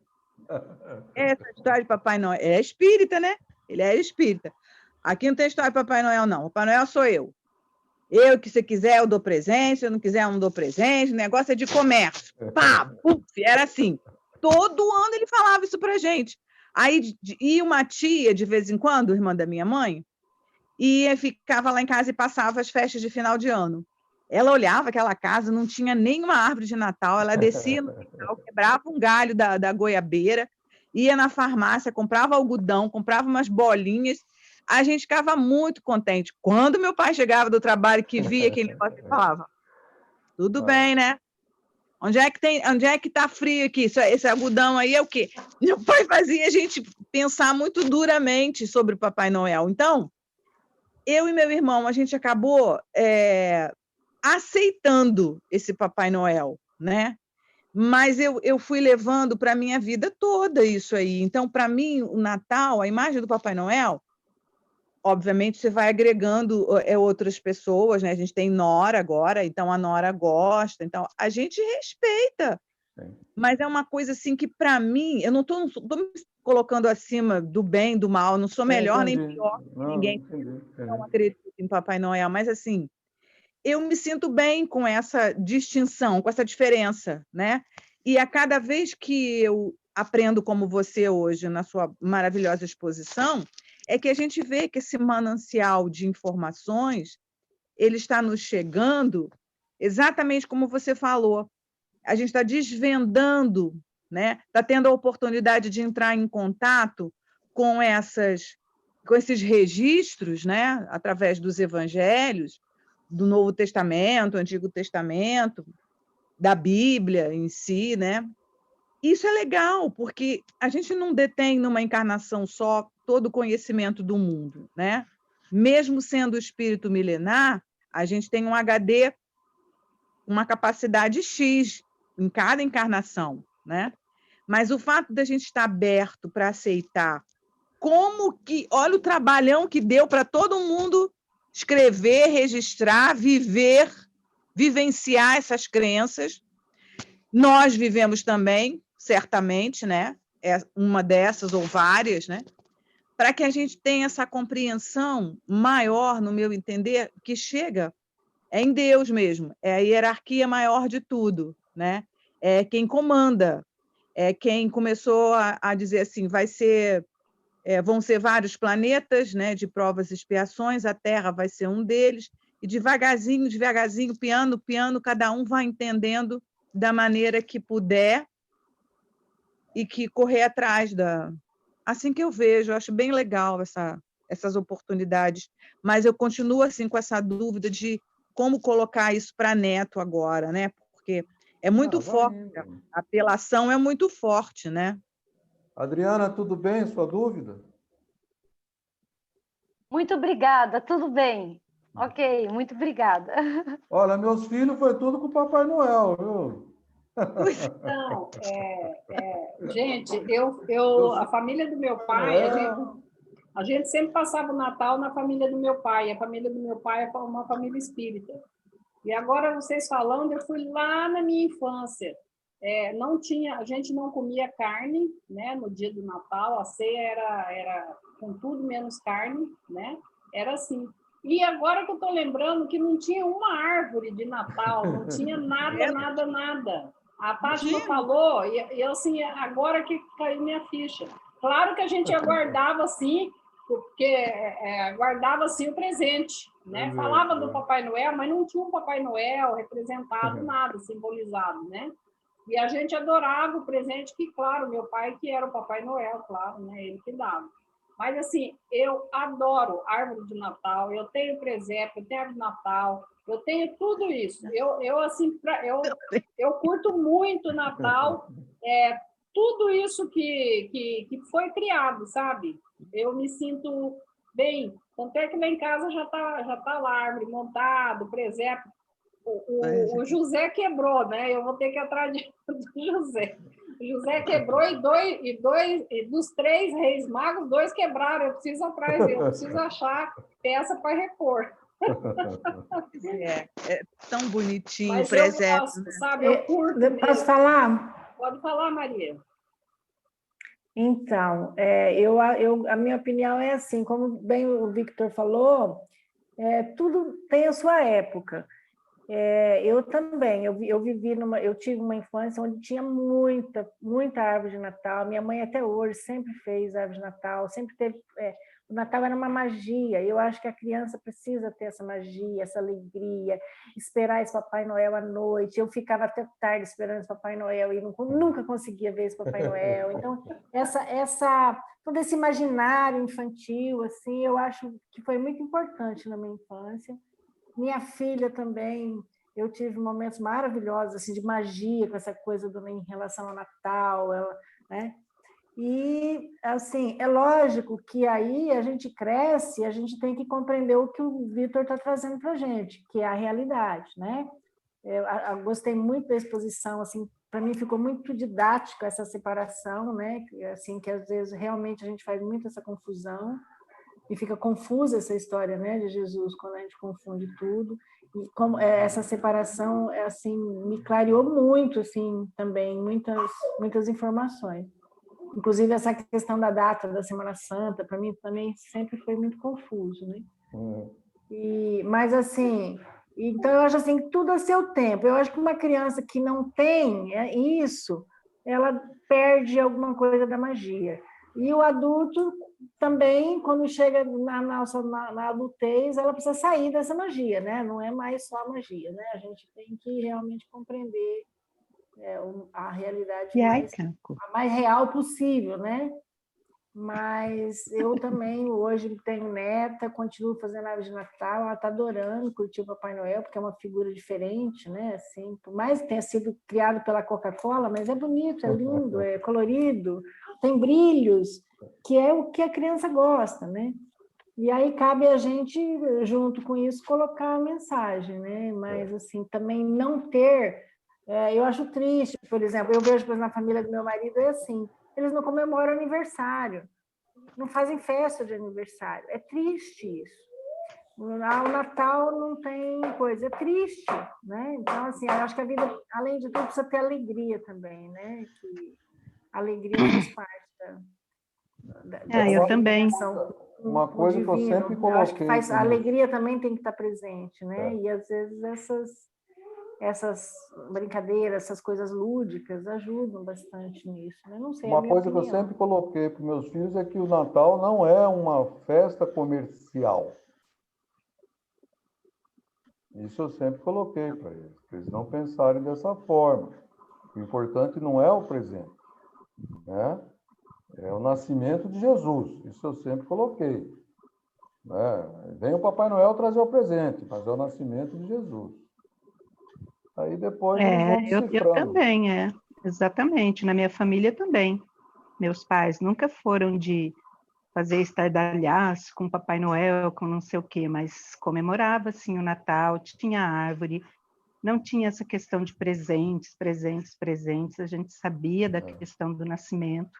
D: Essa história de Papai Noel é espírita, né? Ele é espírita. Aqui não tem história de Papai Noel, não. Papai Noel sou eu. Eu, que se quiser, eu dou presente. Se eu não quiser, eu não dou presente. O negócio é de comércio. Pá, puf, era assim. Todo ano ele falava isso pra gente. Aí ia uma tia, de vez em quando, irmã da minha mãe, e ficava lá em casa e passava as festas de final de ano. Ela olhava aquela casa, não tinha nenhuma árvore de Natal, ela descia no quintal, quebrava um galho da goiabeira, ia na farmácia, comprava algodão, comprava umas bolinhas, a gente ficava muito contente. Quando meu pai chegava do trabalho, que via aquele negócio, ele falava, tudo bem, né? Onde é que está frio aqui? Esse algodão aí é o quê? Meu pai fazia a gente pensar muito duramente sobre o Papai Noel. Então, eu e meu irmão, a gente acabou aceitando esse Papai Noel, né? Mas eu fui levando para a minha vida toda isso aí. Então, para mim, o Natal, a imagem do Papai Noel, obviamente, você vai agregando outras pessoas, né? A gente tem Nora agora, então a Nora gosta, então a gente respeita. Sim. Mas é uma coisa assim que, para mim, eu não estou me colocando acima do bem, do mal, não sou melhor nem pior que ninguém. Não acredito em Papai Noel, mas assim, eu me sinto bem com essa distinção, com essa diferença, né? E a cada vez que eu aprendo como você hoje, na sua maravilhosa exposição, é que a gente vê que esse manancial de informações, ele está nos chegando exatamente como você falou. A gente está desvendando, né? Está tendo a oportunidade de entrar em contato com esses registros, né? Através dos evangelhos, do Novo Testamento, Antigo Testamento, da Bíblia em si, né? Isso é legal, porque a gente não detém numa encarnação só todo o conhecimento do mundo, né? Mesmo sendo espírito milenar, a gente tem um HD, uma capacidade X em cada encarnação, né? Mas o fato da gente estar aberto para aceitar olha o trabalhão que deu para todo mundo escrever, registrar, vivenciar essas crenças. Nós vivemos também, certamente, né? É uma dessas ou várias, né? Para que a gente tenha essa compreensão maior, no meu entender, que chega em Deus mesmo, é a hierarquia maior de tudo, né? É quem comanda, é quem começou a dizer assim, vão ser vários planetas, né, de provas e expiações, a Terra vai ser um deles, e devagarzinho, piano, cada um vai entendendo da maneira que puder e que correr atrás assim que eu vejo, eu acho bem legal essas oportunidades, mas eu continuo assim com essa dúvida de como colocar isso para neto agora, né? Porque é muito forte, a apelação é muito forte, né?
C: Adriana, tudo bem? Sua dúvida?
F: Muito obrigada, tudo bem. Ok, muito obrigada.
C: Olha, meus filhos foi tudo com o Papai Noel, viu?
B: Então, gente, a família do meu pai, a gente sempre passava o Natal na família do meu pai. A família do meu pai é uma família espírita. E agora, vocês falando, eu fui lá na minha infância. A gente não comia carne, né? No dia do Natal, a ceia era com tudo menos carne, né? Era assim. E agora que eu estou lembrando que não tinha uma árvore de Natal, não tinha nada. A Fátima falou, e eu assim, agora que caiu minha ficha. Claro que a gente aguardava assim, porque guardava assim o presente, né? Falava do Papai Noel, mas não tinha um Papai Noel representado, nada, simbolizado, né? E a gente adorava o presente que, claro, meu pai que era o Papai Noel, claro, né? Ele que dava. Mas, assim, eu adoro árvore de Natal, eu tenho presépio, eu tenho árvore de Natal, eu tenho tudo isso. Eu curto muito Natal, tudo isso que foi criado, sabe? Eu me sinto bem. Tanto é que lá em casa já tá lá, árvore montado, presépio. O José quebrou, né? Eu vou ter que ir atrás do José. O José quebrou e dos 3 reis magos, 2 quebraram. Eu preciso achar peça para repor.
D: É tão bonitinho o presépio.
B: Eu gosto, sabe? Eu curto.
E: Posso falar?
B: Pode falar, Maria.
E: Então, a minha opinião é assim, como bem o Victor falou, tudo tem a sua época. Eu também, eu tive uma infância onde tinha muita árvore de Natal. Minha mãe até hoje sempre fez árvore de Natal, sempre teve. O Natal era uma magia. Eu acho que a criança precisa ter essa magia, essa alegria, esperar esse Papai Noel à noite. Eu ficava até tarde esperando esse Papai Noel e nunca conseguia ver esse Papai Noel. Então, todo esse imaginário infantil, assim, eu acho que foi muito importante na minha infância. Minha filha também, eu tive momentos maravilhosos assim, de magia com essa coisa em relação ao Natal, né? E, assim, é lógico que aí a gente cresce, a gente tem que compreender o que o Victor está trazendo para a gente, que é a realidade, né? Eu gostei muito da exposição, assim, para mim ficou muito didático essa separação, né? Assim, que às vezes realmente a gente faz muito essa confusão. e fica confusa essa história, né, de Jesus, quando a gente confunde tudo. E como essa separação assim me clareou muito, assim, também muitas informações. Inclusive essa questão da data da Semana Santa, para mim também sempre foi muito confuso, né? Mas assim, então eu acho assim que tudo a seu tempo. Eu acho que uma criança que não tem isso, ela perde alguma coisa da magia. E o adulto também, quando chega na adultez, ela precisa sair dessa magia, né? Não é mais só a magia, né? A gente tem que realmente compreender a realidade a mais real possível, né? Mas eu também hoje tenho neta, continuo fazendo árvore de Natal, ela está adorando curtir o Papai Noel, porque é uma figura diferente, né? Assim, por mais que tenha sido criado pela Coca-Cola, mas é bonito, é lindo, é colorido, tem brilhos, que é o que a criança gosta, né? E aí cabe a gente, junto com isso, colocar a mensagem, né? Mas, assim, também não ter... eu acho triste, por exemplo, eu vejo na família do meu marido, é assim, eles não comemoram aniversário, não fazem festa de aniversário. É triste isso. O Natal não tem coisa, é triste, né? Então, assim, eu acho que a vida, além de tudo, precisa ter alegria também, né? Que a alegria faz parte
G: eu também.
C: Uma coisa que eu sempre coloquei.
E: Eu acho que a alegria também tem que estar presente, né? E às vezes essas brincadeiras, essas coisas lúdicas ajudam bastante nisso, né? Não sei,
C: Uma coisa que eu sempre coloquei para os meus filhos é que o Natal não é uma festa comercial. Isso eu sempre coloquei para eles não pensarem dessa forma. O importante não é o presente, né? É o nascimento de Jesus. Isso eu sempre coloquei. Vem o Papai Noel trazer o presente, mas é o nascimento de Jesus. Aí depois eles vão decifrando.
G: Eu também, exatamente. Na minha família também. Meus pais nunca foram de fazer estardalhaço com Papai Noel, com não sei o quê, mas comemorava, assim, o Natal, tinha árvore, não tinha essa questão de presentes, a gente sabia da questão do nascimento,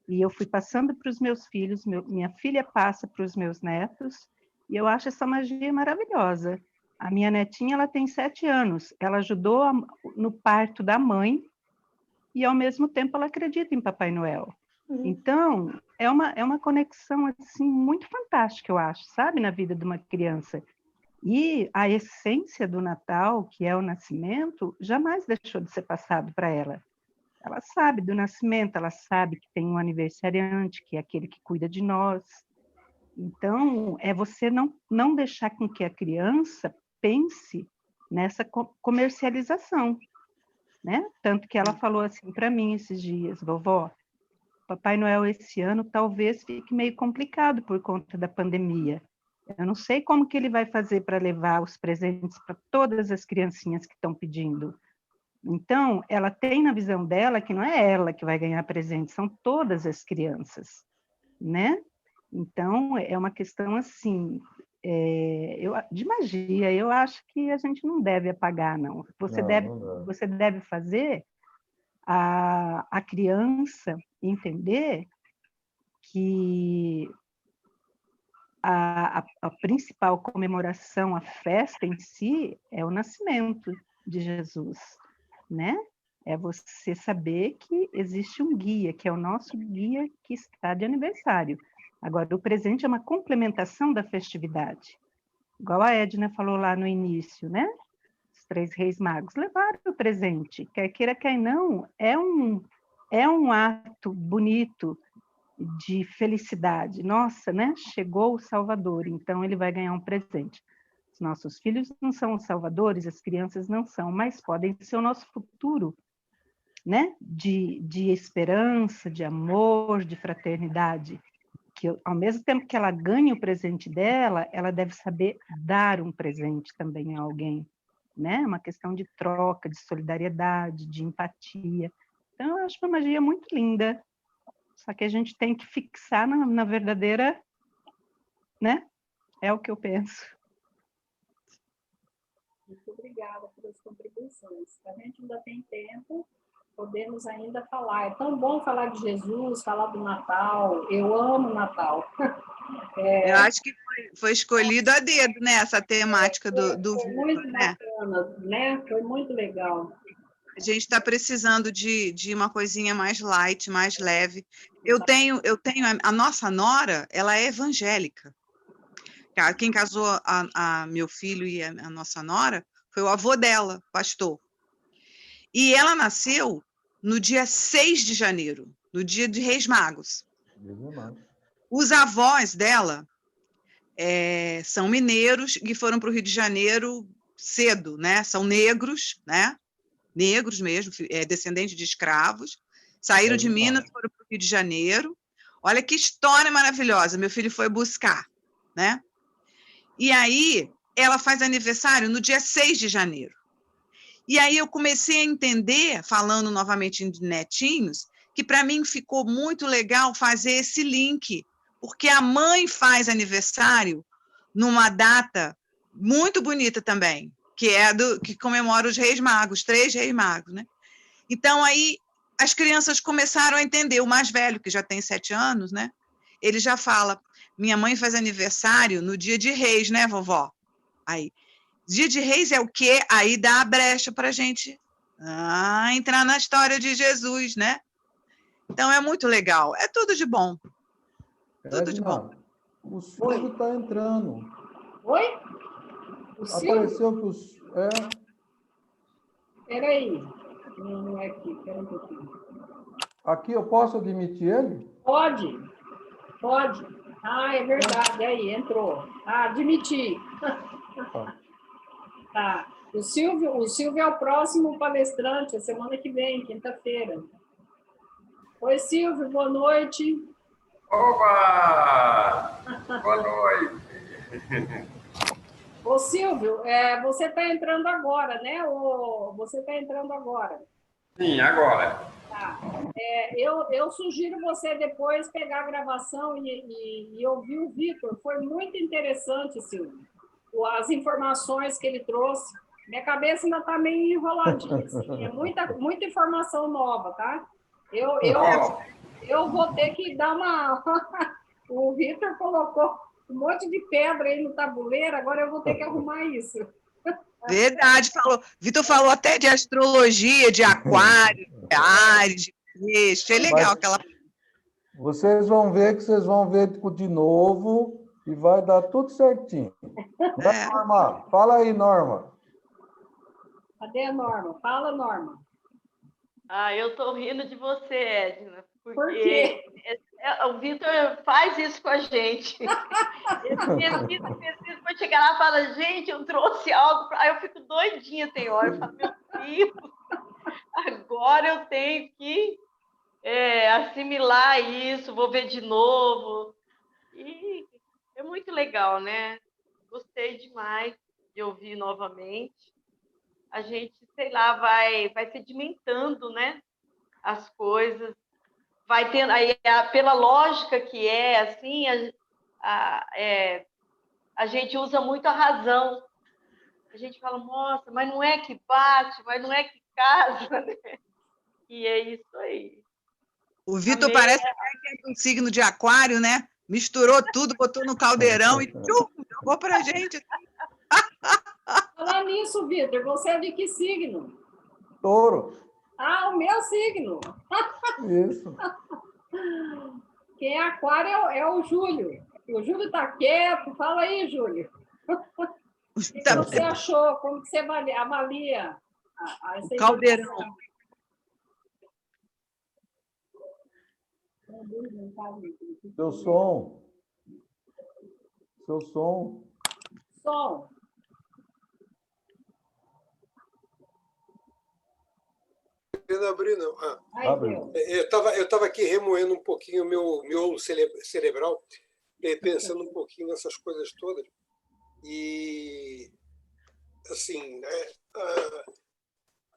G: e eu fui passando para os meus filhos, minha filha passa para os meus netos, e eu acho essa magia maravilhosa. A minha netinha, ela tem 7 anos, ela ajudou no parto da mãe, e ao mesmo tempo ela acredita em Papai Noel. Então, é uma conexão assim muito fantástica, eu acho, sabe, na vida de uma criança. E a essência do Natal, que é o nascimento, jamais deixou de ser passado para ela. Ela sabe do nascimento, ela sabe que tem um aniversariante, que é aquele que cuida de nós. Então, é você não deixar com que a criança pense nessa comercialização, né? Tanto que ela falou assim para mim esses dias: vovó, Papai Noel esse ano talvez fique meio complicado por conta da pandemia. Eu não sei como que ele vai fazer para levar os presentes para todas as criancinhas que estão pedindo. Então, ela tem na visão dela que não é ela que vai ganhar presente, são todas as crianças, né? Então, é uma questão assim, de magia. Eu acho que a gente não deve apagar, não. Você deve fazer a criança entender que a principal comemoração, a festa em si, é o nascimento de Jesus, né? É você saber que existe um guia, que é o nosso guia que está de aniversário. Agora, o presente é uma complementação da festividade. Igual a Edna falou lá no início, né? Os 3 reis magos levaram o presente. Quer queira, quer não, é um ato bonito de felicidade. Nossa, né? Chegou o Salvador, então ele vai ganhar um presente. Os nossos filhos não são os salvadores, as crianças não são, mas podem ser o nosso futuro, né? De esperança, de amor, de fraternidade. Que ao mesmo tempo que ela ganha o presente dela, ela deve saber dar um presente também a alguém, né? Uma questão de troca, de solidariedade, de empatia. Então, eu acho uma magia muito linda. Só que a gente tem que fixar na verdadeira, né? É o que eu penso.
B: Muito obrigada pelas contribuições. A gente ainda tem tempo podemos ainda falar. É tão bom falar de Jesus, falar do Natal. Eu amo Natal.
D: Eu acho que foi escolhido a dedo, né, essa temática do
B: Foi
D: Vitor,
B: muito
D: né?
B: bacana, né? Foi muito legal.
D: A gente está precisando de uma coisinha mais light, mais leve. Eu tenho a nossa nora, ela é evangélica. Quem casou a meu filho e a nossa nora foi o avô dela, pastor. E ela nasceu no dia 6 de janeiro, no dia de Reis Magos. Os avós dela são mineiros e foram para o Rio de Janeiro cedo, né? São negros, né? Negros mesmo, descendentes de escravos, saíram de Minas, foram para o Rio de Janeiro. Olha que história maravilhosa, meu filho foi buscar, né? E aí, ela faz aniversário no dia 6 de janeiro. E aí eu comecei a entender, falando novamente de netinhos, que para mim ficou muito legal fazer esse link, porque a mãe faz aniversário numa data muito bonita também, que comemora os Reis Magos, 3 Reis Magos, né? Então, aí, as crianças começaram a entender. O mais velho, que já tem 7 anos, né? Ele já fala, minha mãe faz aniversário no dia de Reis, né, vovó? Aí, dia de Reis é o quê? Aí dá a brecha para a gente entrar na história de Jesus, né? Então, é muito legal. É tudo de bom. Tudo de bom.
C: O Silvio está entrando.
B: Oi? O Silvio?
C: Apareceu que os...
B: Espera aí. Não é aqui, espera um pouquinho.
C: Aqui eu posso admitir ele?
B: Pode. Ah, é verdade. Aí, entrou. Admiti. Tá. O Silvio é o próximo palestrante, a semana que vem, quinta-feira. Oi, Silvio, boa noite.
H: Oba! Boa noite.
B: Ô, Silvio, você está entrando agora, né? Você está entrando agora.
H: Sim, agora.
B: Tá. Eu sugiro você depois pegar a gravação e ouvir o Vitor. Foi muito interessante, Silvio. As informações que ele trouxe. Minha cabeça ainda está meio enroladinha. Assim. É muita informação nova, tá? Eu vou ter que dar uma... O Vitor colocou um monte de pedra aí no tabuleiro, agora eu vou ter que arrumar isso.
D: Verdade, falou. Vitor falou até de astrologia, de aquário, de Áries, de peixe. É legal aquela.
C: Vocês vão ver de novo e vai dar tudo certinho. Né, Norma? Fala aí, Norma.
B: Cadê a Norma? Fala, Norma.
I: Eu estou rindo de você, Edna,
B: Por quê?
I: O Vitor faz isso com a gente. Ele pode chegar lá e fala, gente, eu trouxe algo. Aí eu fico doidinha, tem hora. Eu falo, meu Deus, agora eu tenho que assimilar isso, vou ver de novo. E é muito legal, né? Gostei demais de ouvir novamente. A gente, sei lá, vai sedimentando, né? As coisas. Vai tendo, aí, pela lógica que assim, a gente usa muito a razão. A gente fala, nossa, mas não é que bate, mas não é que casa, né? E é isso aí.
D: O Vitor parece que é um signo de aquário, né? Misturou tudo, botou no caldeirão e jogou pra gente.
B: Falar nisso, Vitor, você é de que signo?
C: Touro.
B: O meu signo.
C: Isso.
B: Quem é aquário é o Júlio. O Júlio está quieto. Fala aí, Júlio. O que você achou? Como que você avalia essa
D: caldeirão?
C: Seu som. Seu som.
B: Som.
A: Abrir, não.
B: Eu
A: estava aqui remoendo um pouquinho o meu miolo cerebral, pensando um pouquinho nessas coisas todas. E, assim,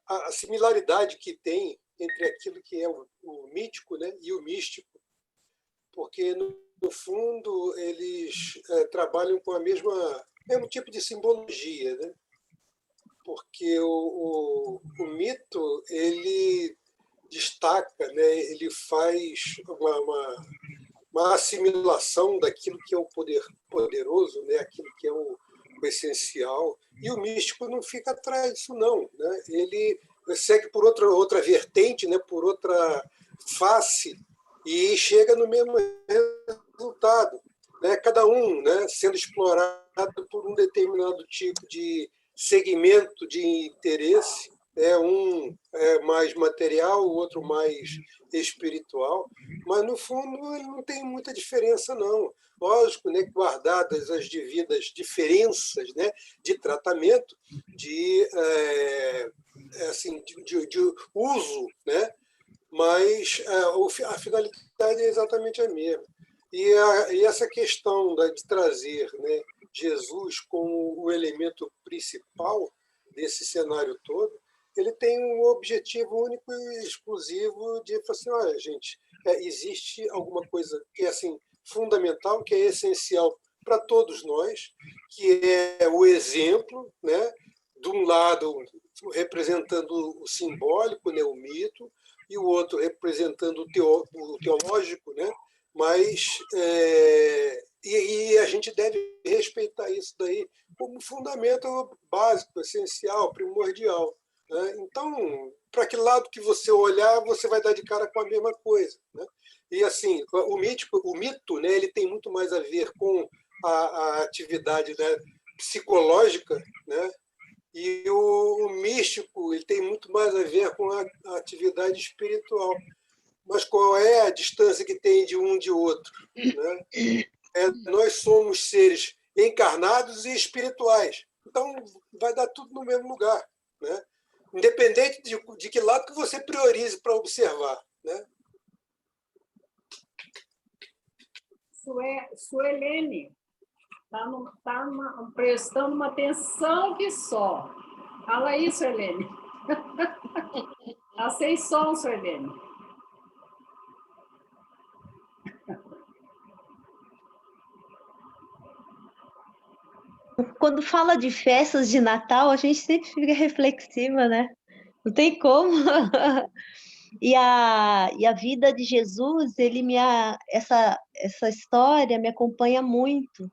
A: a similaridade que tem entre aquilo que é o mítico, né, e o místico, porque, no fundo, eles trabalham com o mesmo tipo de simbologia, né? Porque o mito ele destaca, né? Ele faz uma assimilação daquilo que é o poder poderoso, né? Aquilo que é o essencial, e o místico não fica atrás disso, não. Né? Ele segue por outra vertente, né? Por outra face, e chega no mesmo resultado. Né? Cada um, né? Sendo explorado por um determinado tipo de segmento de interesse, um é mais material, o outro mais espiritual, mas no fundo ele não tem muita diferença, não. Lógico, né, guardadas as devidas diferenças, né, de tratamento, de uso, né, mas a finalidade é exatamente a mesma. E essa questão de trazer, né, Jesus como o elemento principal desse cenário todo, ele tem um objetivo único e exclusivo de falar assim, olha, gente, existe alguma coisa que é assim, fundamental, que é essencial para todos nós, que é o exemplo, né? De um lado representando o simbólico, né? O mito, e o outro representando o teológico, né? Mas e a gente deve respeitar isso daí como fundamento básico, essencial, primordial. Né? Então, para que lado que você olhar, você vai dar de cara com a mesma coisa. Né? E assim, o mito, né, ele tem muito mais a ver com a atividade, né, psicológica, né? E o místico ele tem muito mais a ver com a atividade espiritual. Mas qual é a distância que tem de um de outro? Né? Nós somos seres encarnados e espirituais. Então, vai dar tudo no mesmo lugar. Né? Independente de que lado que você priorize para observar. Né?
B: Suelene está prestando uma atenção que só. Fala aí, Suelene. Está sem som, Suelene.
J: Quando fala de festas de Natal, a gente sempre fica reflexiva, né? Não tem como. E a vida de Jesus, essa história me acompanha muito.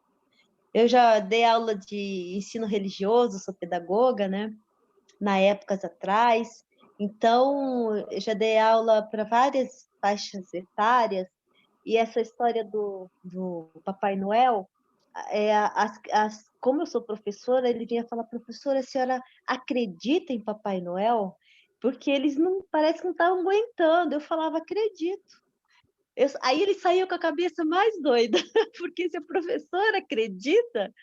J: Eu já dei aula de ensino religioso, sou pedagoga, né? Na épocas atrás. Então, eu já dei aula para várias faixas etárias, e essa história do Papai Noel, como eu sou professora, ele vinha falar, professora, a senhora acredita em Papai Noel? Porque eles parece que não estavam aguentando. Eu falava, acredito. Aí ele saiu com a cabeça mais doida, porque se a professora acredita,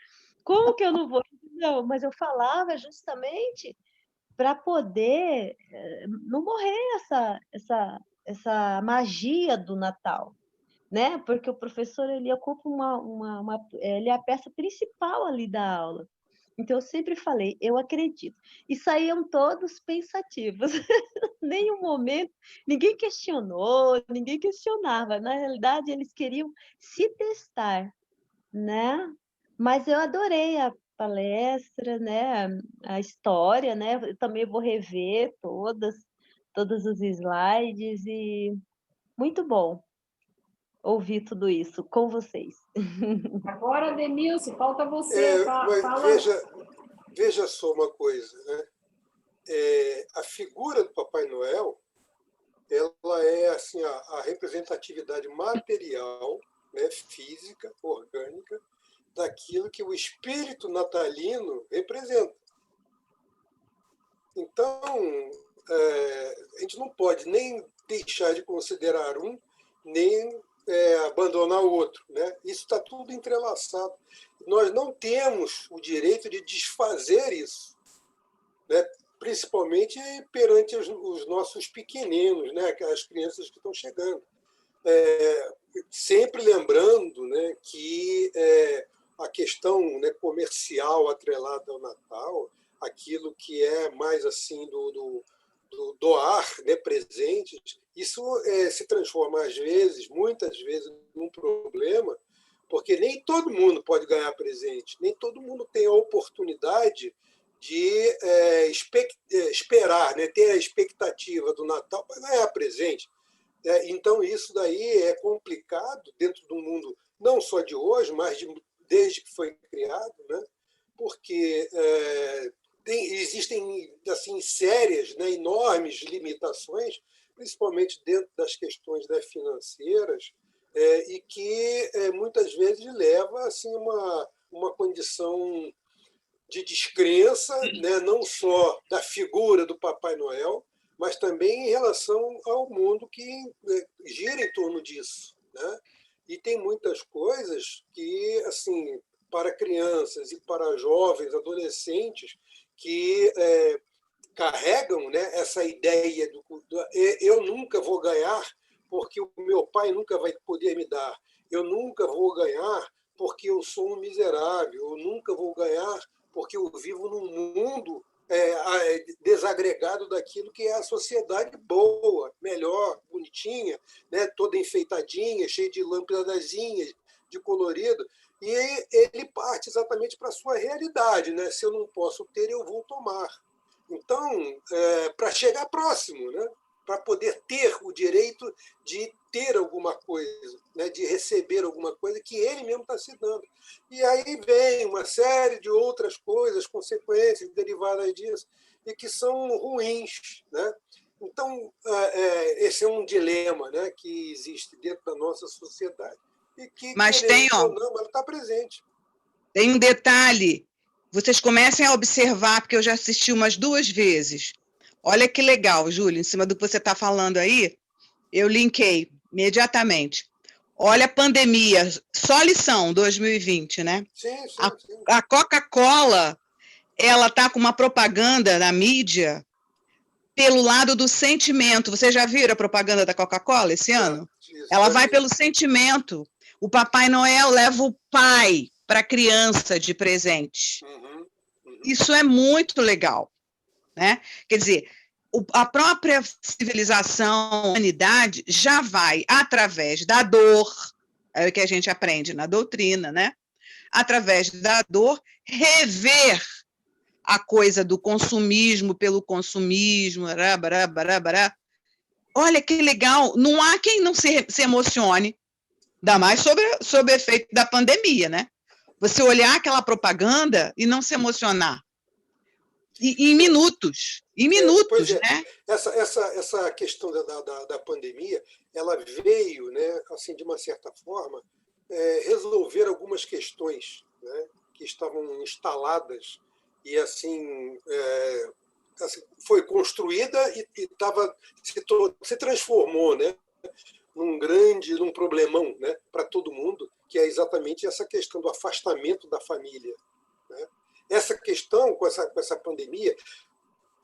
J: como que eu não vou? Não, mas eu falava justamente para poder não morrer essa magia do Natal, né? Porque o professor ele ocupa ele é a peça principal ali da aula. Então eu sempre falei, eu acredito. E saíam todos pensativos. Nenhum momento, ninguém questionou, ninguém questionava. Na realidade, eles queriam se testar, né? Mas eu adorei a palestra, né? A história, né? Eu também vou rever todos os slides e muito bom ouvir tudo isso com vocês.
B: Agora, Denilson, falta você.
A: Mas veja só uma coisa, né? A figura do Papai Noel, ela é assim a representatividade material, né, física, orgânica, daquilo que o espírito natalino representa. Então, a gente não pode nem deixar de considerar um, nem abandonar o outro. Né? Isso está tudo entrelaçado. Nós não temos o direito de desfazer isso, né? Principalmente perante os nossos pequeninos, né? As crianças que estão chegando. Sempre lembrando, né, que a questão, né, comercial atrelada ao Natal, aquilo que é mais assim do doar, né, presentes, isso se transforma muitas vezes, num problema, porque nem todo mundo pode ganhar presente, nem todo mundo tem a oportunidade esperar, né? Ter a expectativa do Natal para ganhar presente. Então, isso daí é complicado dentro do mundo, não só de hoje, mas desde que foi criado, né? Porque existem assim, sérias, né, enormes limitações, principalmente dentro das questões, né, financeiras, e que muitas vezes leva assim, uma condição de descrença, né, não só da figura do Papai Noel, mas também em relação ao mundo que gira em torno disso, né? E tem muitas coisas que, assim, para crianças e para jovens, adolescentes, que carregam, né, essa ideia eu nunca vou ganhar porque o meu pai nunca vai poder me dar, eu nunca vou ganhar porque eu sou um miserável, eu nunca vou ganhar porque eu vivo num mundo desagregado daquilo que é a sociedade boa, melhor, bonitinha, né, toda enfeitadinha, cheia de lâmpadazinhas, de colorido, e ele parte exatamente para a sua realidade, né? Se eu não posso ter, eu vou tomar. Então, para chegar próximo, né? Para poder ter o direito de ter alguma coisa, né? De receber alguma coisa que ele mesmo está se dando. E aí vem uma série de outras coisas, consequências derivadas disso, e que são ruins, né? Então, esse é um dilema, né, que existe dentro da nossa sociedade. E que,
D: Mas tem, ó,
A: ou não, ela está presente.
D: Tem um detalhe. Vocês comecem a observar, porque eu já assisti umas 2 vezes. Olha que legal, Júlio, em cima do que você está falando aí, eu linkei imediatamente. Olha a pandemia, só lição 2020, né?
A: Sim.
D: A Coca-Cola, ela está com uma propaganda na mídia pelo lado do sentimento. Vocês já viram a propaganda da Coca-Cola esse ano? Ela vai pelo sentimento. O Papai Noel leva o pai para a criança de presente. Isso é muito legal, né? Quer dizer, a própria civilização, a humanidade, já vai, através da dor, é o que a gente aprende na doutrina, né? Através da dor, rever a coisa do consumismo pelo consumismo, bará. Olha que legal, não há quem não se emocione, ainda mais sobre o efeito da pandemia, né? Você olhar aquela propaganda e não se emocionar. Em minutos, né?
A: Essa questão da pandemia, ela veio, né, assim, de uma certa forma, resolver algumas questões, né, que estavam instaladas e assim foi construída e se transformou, né, num problemão, né, para todo mundo, que é exatamente essa questão do afastamento da família, né? Essa questão com essa pandemia,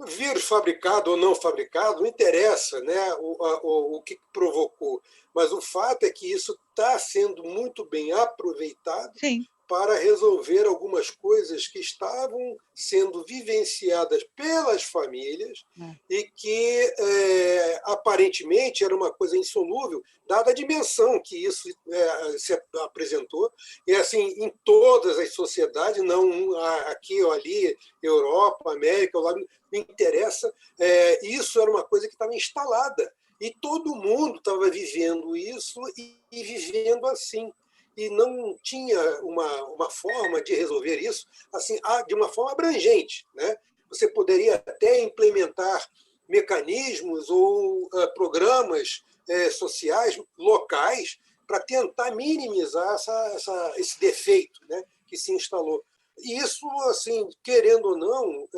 A: vírus fabricado ou não fabricado, não interessa, né, o que provocou, mas o fato é que isso está sendo muito bem aproveitado.
D: Sim.
A: Para resolver algumas coisas que estavam sendo vivenciadas pelas famílias e que aparentemente era uma coisa insolúvel, dada a dimensão que isso se apresentou. E assim, em todas as sociedades, não aqui ou ali, Europa, América, lá, não interessa, isso era uma coisa que estava instalada. E todo mundo estava vivendo isso e vivendo assim. E não tinha uma forma de resolver isso assim, de uma forma abrangente, né? Você poderia até implementar mecanismos ou programas sociais locais para tentar minimizar esse defeito, né, que se instalou. E isso, assim, querendo ou não,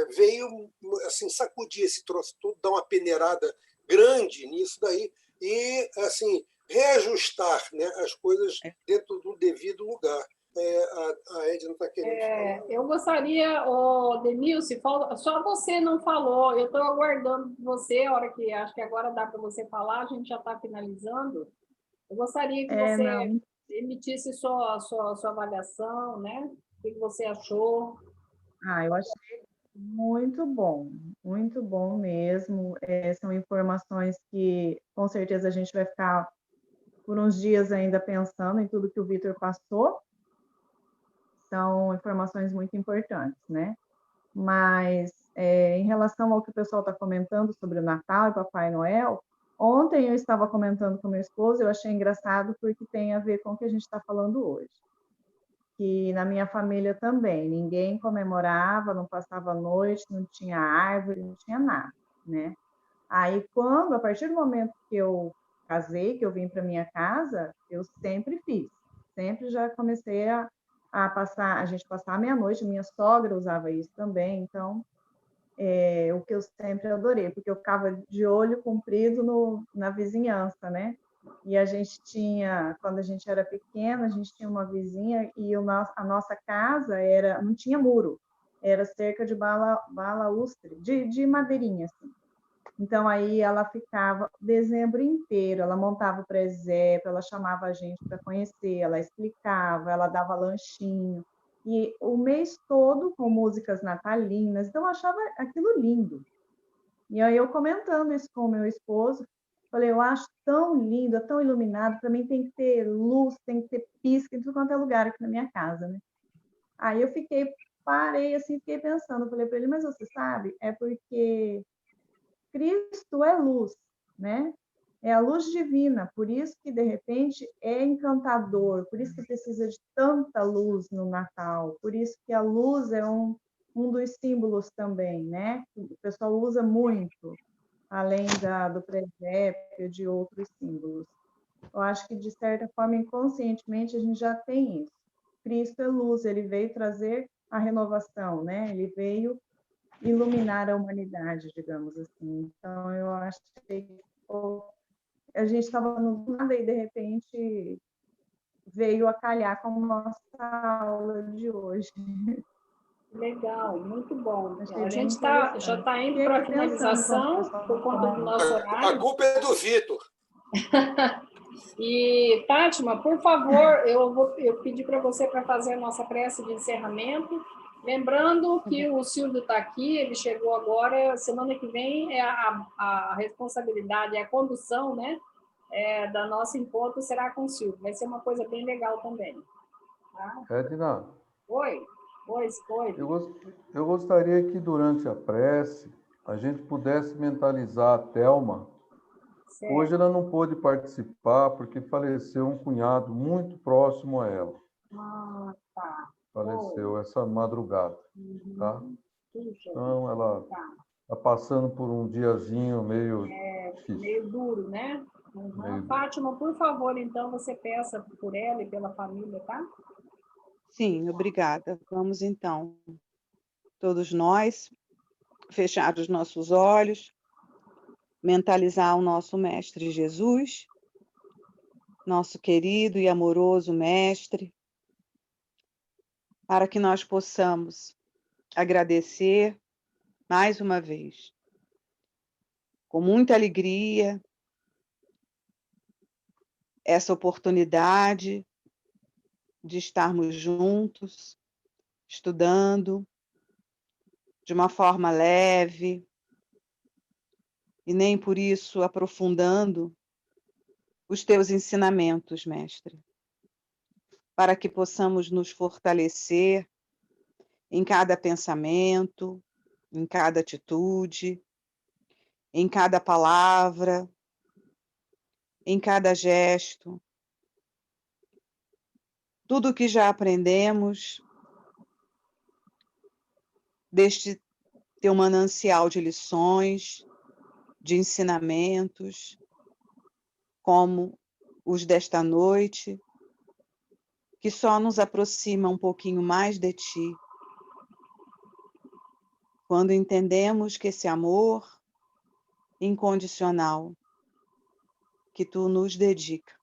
A: veio assim, sacudir esse troço todo, dar uma peneirada grande nisso daí e assim, reajustar, né, as coisas dentro do devido lugar. A Edna está querendo falar.
B: Eu gostaria, Denilce, só você não falou, eu estou aguardando você, a hora que acho que agora dá para você falar, a gente já está finalizando. Eu gostaria que você emitisse sua avaliação, né? O que você achou?
K: Eu achei muito bom mesmo. São informações que, com certeza, a gente vai ficar por uns dias ainda pensando em tudo que o Vitor passou. São informações muito importantes, né? Mas em relação ao que o pessoal está comentando sobre o Natal e Papai Noel, ontem eu estava comentando com meu esposo, eu achei engraçado porque tem a ver com o que a gente está falando hoje. Que na minha família também, ninguém comemorava, não passava a noite, não tinha árvore, não tinha nada, né? Aí, a partir do momento que eu casei, que eu vim para minha casa, eu sempre fiz. Sempre já comecei a a gente passar a meia-noite, minha sogra usava isso também, então, o que eu sempre adorei, porque eu ficava de olho comprido na vizinhança, né? E a gente tinha, quando a gente era pequena, a gente tinha uma vizinha e a nossa casa não tinha muro, era cerca de balaústre, de madeirinha, assim. Então, aí ela ficava dezembro inteiro, ela montava o presépio, ela chamava a gente para conhecer, ela explicava, ela dava lanchinho, e o mês todo com músicas natalinas, então eu achava aquilo lindo. E aí eu comentando isso com o meu esposo, falei, eu acho tão lindo, é tão iluminado, para mim tem que ter luz, tem que ter pisca em tudo quanto é lugar aqui na minha casa, né? Aí eu parei assim, fiquei pensando, falei para ele, mas você sabe, é porque Cristo é luz, né? É a luz divina, por isso que, de repente, é encantador, por isso que precisa de tanta luz no Natal, por isso que a luz é um dos símbolos também, né? O pessoal usa muito, além do presépio, de outros símbolos. Eu acho que, de certa forma, inconscientemente, a gente já tem isso. Cristo é luz, ele veio trazer a renovação, né? Ele veio iluminar a humanidade, digamos assim. Então, eu acho que a gente estava no nada e, de repente, veio a calhar com a nossa aula de hoje.
B: Legal, muito bom.
K: Achei
B: A
K: bem
B: gente já está indo
K: Fiquei
B: para a
K: aqui pensando enquanto o
B: finalização
K: pessoal
B: por conta do nosso
A: A
B: horário.
A: culpa é do Vitor.
B: E, Fátima, por favor, eu pedi para você para fazer a nossa prece de encerramento. Lembrando que o Silvio está aqui, ele chegou agora, semana que vem é a responsabilidade, a condução, né, da nossa encontro será com o Silvio. Vai ser uma coisa bem legal também. Tá?
C: Edna,
B: Oi.
C: eu gostaria que durante a prece a gente pudesse mentalizar a Thelma.
B: Certo.
C: Hoje ela não pôde participar porque faleceu um cunhado muito próximo a ela.
B: Ah, tá.
C: Faleceu essa madrugada, tá? Então ela está passando por um diazinho meio difícil.
B: Meio duro, né? Uhum. Fátima, por favor, então, você peça por ela e pela família, tá?
D: Sim, obrigada. Vamos, então, todos nós, fechar os nossos olhos, mentalizar o nosso Mestre Jesus, nosso querido e amoroso Mestre, para que nós possamos agradecer mais uma vez, com muita alegria, essa oportunidade de estarmos juntos, estudando de uma forma leve, e nem por isso aprofundando os teus ensinamentos, Mestre, para que possamos nos fortalecer em cada pensamento, em cada atitude, em cada palavra, em cada gesto. Tudo o que já aprendemos deste teu manancial de lições, de ensinamentos, como os desta noite, que só nos aproxima um pouquinho mais de ti, quando entendemos que esse amor incondicional que tu nos dedica,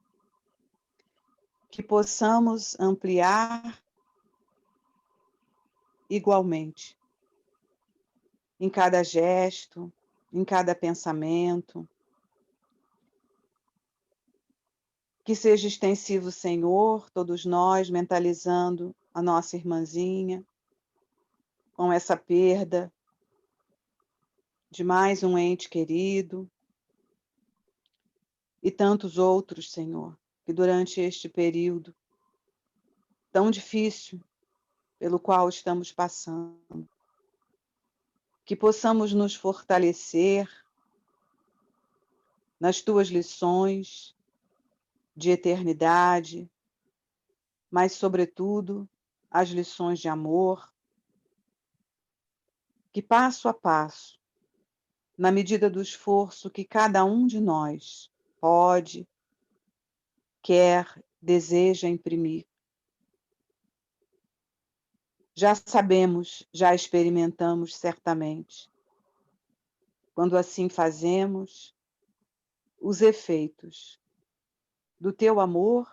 D: que possamos ampliar igualmente, em cada gesto, em cada pensamento, que seja extensivo, Senhor, todos nós mentalizando a nossa irmãzinha, com essa perda de mais um ente querido, e tantos outros, Senhor, que durante este período tão difícil pelo qual estamos passando, que possamos nos fortalecer nas tuas lições de eternidade, mas, sobretudo, as lições de amor, que passo a passo, na medida do esforço que cada um de nós pode, quer, deseja imprimir. Já sabemos, já experimentamos certamente, quando assim fazemos, os efeitos do teu amor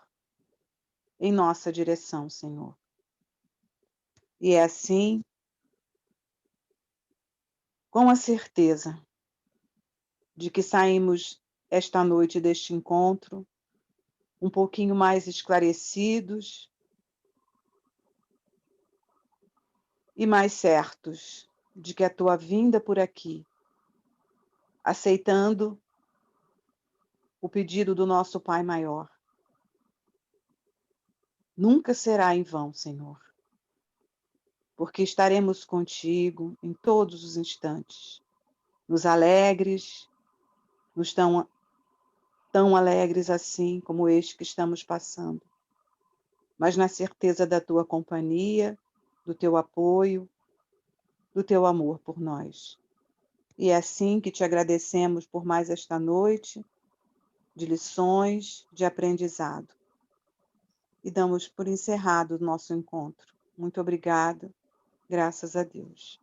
D: em nossa direção, Senhor. E é assim, com a certeza de que saímos esta noite deste encontro um pouquinho mais esclarecidos e mais certos de que a tua vinda por aqui, aceitando o pedido do nosso Pai Maior, nunca será em vão, Senhor, porque estaremos contigo em todos os instantes, nos alegres, nos tão alegres assim como este que estamos passando, mas na certeza da tua companhia, do teu apoio, do teu amor por nós. E é assim que te agradecemos por mais esta noite de lições, de aprendizado. E damos por encerrado o nosso encontro. Muito obrigada, graças a Deus.